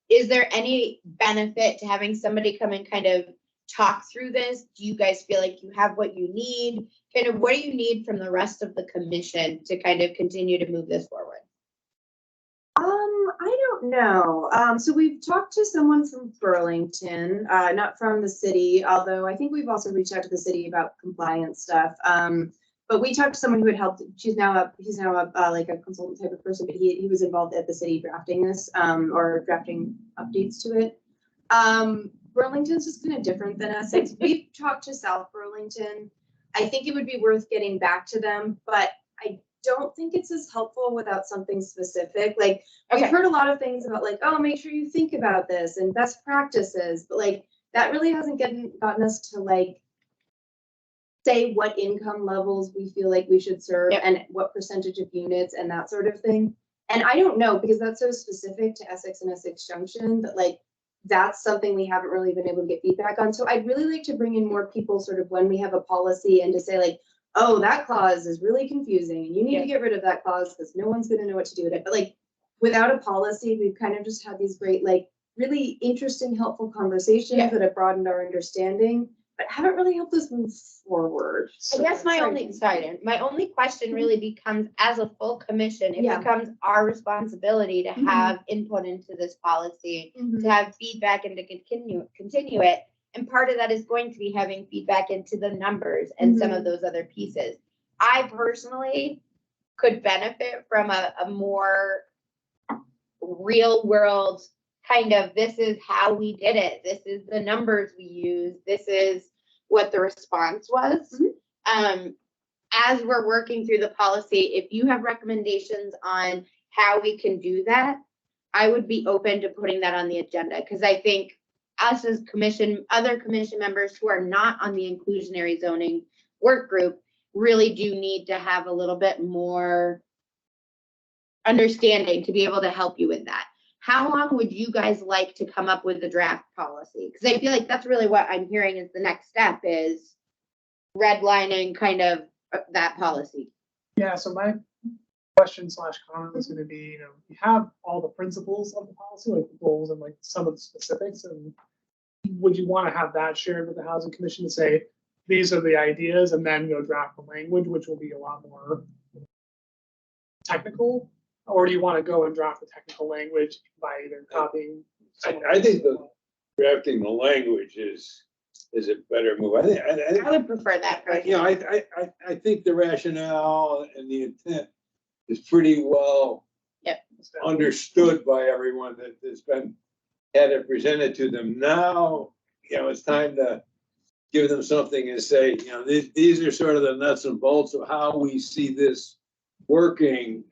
Is there any benefit to having somebody come and kind of talk through this? Do you guys feel like you have what you need? Kind of what do you need from the rest of the commission to kind of continue to move this forward? I don't know. So we've talked to someone from Burlington, not from the city, although I think we've also reached out to the city about compliance stuff. But we talked to someone who had helped. He's now a like a consultant type of person, but he was involved at the city drafting this, or drafting updates to it. Burlington's just kind of different than Essex. We've talked to South Burlington. I think it would be worth getting back to them, but I don't think it's as helpful without something specific. Like, we've heard a lot of things about like, oh, make sure you think about this and best practices, but like that really hasn't gotten us to like say what income levels we feel like we should serve and what percentage of units and that sort of thing. And I don't know, because that's so specific to Essex and Essex Junction that like that's something we haven't really been able to get feedback on. So I'd really like to bring in more people sort of when we have a policy and to say like, oh, that clause is really confusing and you need to get rid of that clause because no one's going to know what to do with it. But like without a policy, we've kind of just had these great, like really interesting, helpful conversations that have broadened our understanding, but haven't really helped us move forward. I guess my only question really becomes, as a full commission, it becomes our responsibility to have input into this policy, to have feedback and to continue it. And part of that is going to be having feedback into the numbers and some of those other pieces. I personally could benefit from a more real world kind of, this is how we did it. This is the numbers we use. This is what the response was. As we're working through the policy, if you have recommendations on how we can do that, I would be open to putting that on the agenda, because I think us as commission, other commission members who are not on the inclusionary zoning work group really do need to have a little bit more understanding to be able to help you with that. How long would you guys like to come up with the draft policy? Because I feel like that's really what I'm hearing is the next step is redlining kind of that policy. Yeah, so my question / comment was going to be, you have all the principles of the policy, like the goals and like some of the specifics, and would you want to have that shared with the Housing Commission to say, these are the ideas, and then go draft the language, which will be a lot more technical? Or do you want to go and draft the technical language by either copying? I think the drafting the language is a better move. I would prefer that. I think the rationale and the intent is pretty well understood by everyone that has had it presented to them. Now, it's time to give them something and say, these are sort of the nuts and bolts of how we see this working.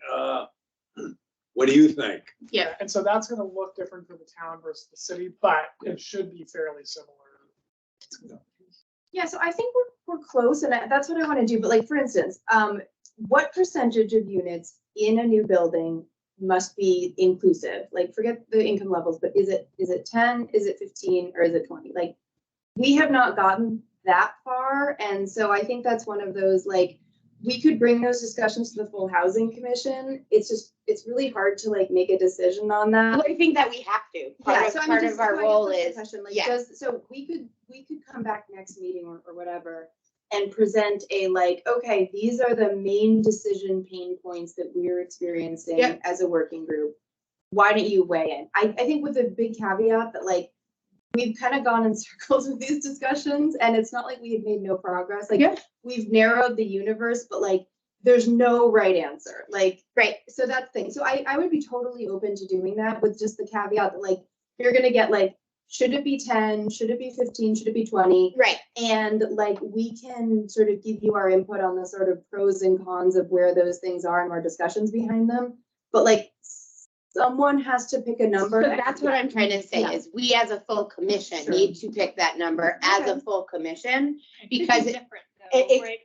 What do you think? Yeah. And so that's going to look different for the town versus the city, but it should be fairly similar. Yeah, so I think we're close, and that's what I want to do. But like, for instance, what percentage of units in a new building must be inclusive? Like, forget the income levels, but is it 10, is it 15, or is it 20? Like, we have not gotten that far, and so I think that's one of those, like, we could bring those discussions to the full housing commission. It's really hard to like make a decision on that. Well, I think that we have to. Part of our role is, so we could come back next meeting or whatever and present a like, okay, these are the main decision pain points that we're experiencing as a working group. Why don't you weigh in? I think with a big caveat that like, we've kind of gone in circles with these discussions, and it's not like we have made no progress. Like we've narrowed the universe, but like there's no right answer. Like, so that's the thing. So I would be totally open to doing that with just the caveat that like, you're going to get like, should it be 10? Should it be 15? Should it be 20? Right. And like, we can sort of give you our input on the sort of pros and cons of where those things are and our discussions behind them. But like, someone has to pick a number. So that's what I'm trying to say is we as a full commission need to pick that number as a full commission, because different though, right?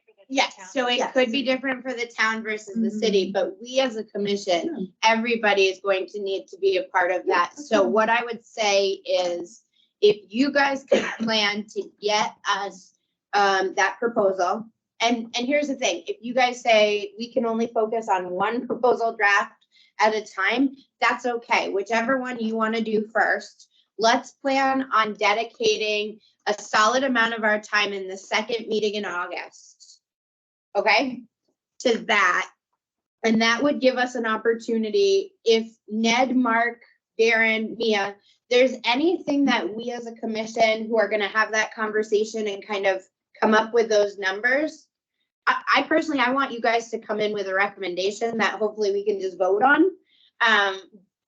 So it could be different for the town versus the city, but we as a commission, everybody is going to need to be a part of that. So what I would say is, if you guys could plan to get us that proposal, And here's the thing, if you guys say we can only focus on one proposal draft at a time, that's okay. Whichever one you want to do first, let's plan on dedicating a solid amount of our time in the second meeting in August. Okay, to that. And that would give us an opportunity if Ned, Mark, Darren, Mia, there's anything that we as a commission who are going to have that conversation and kind of come up with those numbers. I personally, I want you guys to come in with a recommendation that hopefully we can just vote on.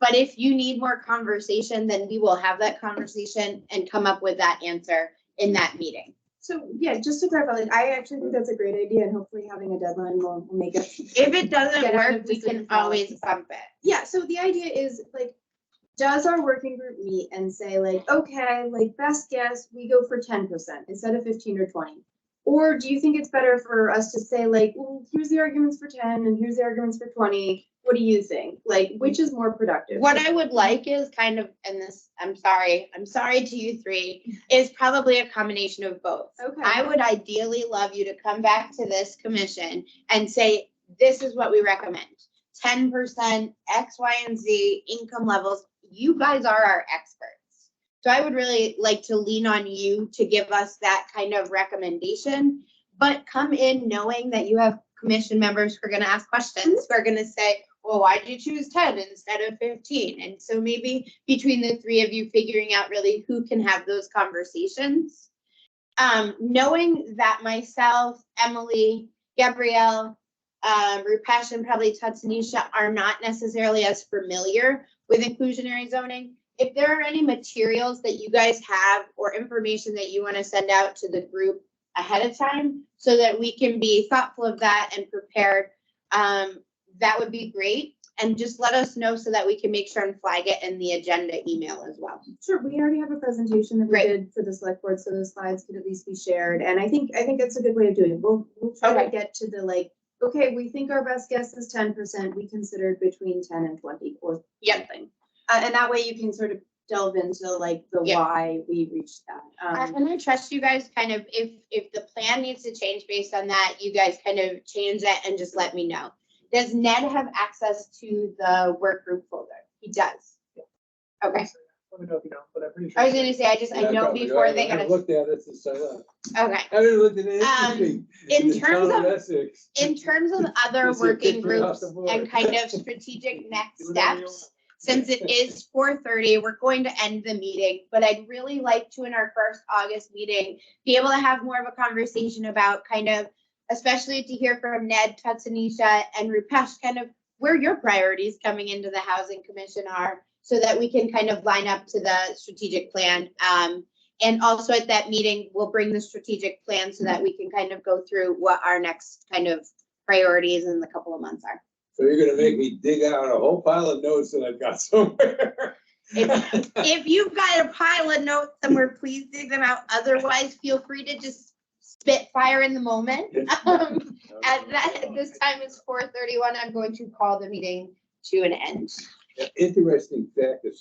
But if you need more conversation, then we will have that conversation and come up with that answer in that meeting. So, yeah, just to clarify, like, I actually think that's a great idea, and hopefully having a deadline will make it. If it doesn't Get out work, of we decision can always paralysis. bump it. Yeah, so the idea is, like, does our working group meet and say, like, okay, like, best guess, we go for 10% instead of 15 or 20? Or do you think it's better for us to say, like, well, here's the arguments for 10 and here's the arguments for 20? What do you think? Like, which is more productive? What I would like is kind of, and this, I'm sorry to you three, is probably a combination of both. Okay. I would ideally love you to come back to this commission and say, this is what we recommend. 10%, X, Y, and Z income levels. You guys are our experts. So I would really like to lean on you to give us that kind of recommendation, but come in knowing that you have commission members who are going to ask questions. Who are going to say, well, why did you choose 10 instead of 15? And so maybe between the three of you figuring out really who can have those conversations. Knowing that myself, Emily, Gabrielle, Rupesh, and probably Tatsunisha are not necessarily as familiar with inclusionary zoning. If there are any materials that you guys have or information that you want to send out to the group ahead of time so that we can be thoughtful of that and prepared, that would be great. And just let us know so that we can make sure and flag it in the agenda email as well. Sure, we already have a presentation that we Great. did for the select board, so the slides could at least be shared. And I think that's a good way of doing it. We'll try to Okay. get to the, like, okay, we think our best guess is 10%. We considered between 10 and 20 or Yep. something. And that way you can sort of delve into, like, the Yep. why we reached that. And I trust you guys kind of, if the plan needs to change based on that, you guys kind of change it and just let me know. Does Ned have access to the work group folder? He does. Okay. Let me know if you don't, but I'm pretty sure. I was gonna say, I know before they I got looked at it since I left. okay. I haven't looked at anything. In the terms town of- Essex. In terms of other Just working kick me off groups the board. and kind of strategic next Do whatever you steps, since it is 4:30, we're going to end the meeting, but I'd really like to, in our first August meeting, be able to have more of a conversation about kind of, especially to hear from Ned, Tatsunisha, and Rupesh, kind of where your priorities coming into the Housing Commission are, so that we can kind of line up to the strategic plan. And also at that meeting, we'll bring the strategic plan so that we can kind of go through what our next kind of priorities in the couple of months are. So you're gonna make me dig out a whole pile of notes that I've got somewhere. If you've got a pile of notes somewhere, please dig them out. Otherwise, feel free to just spit fire in the moment. At this time, it's 4:31. I'm going to call the meeting to an end. Interesting fact that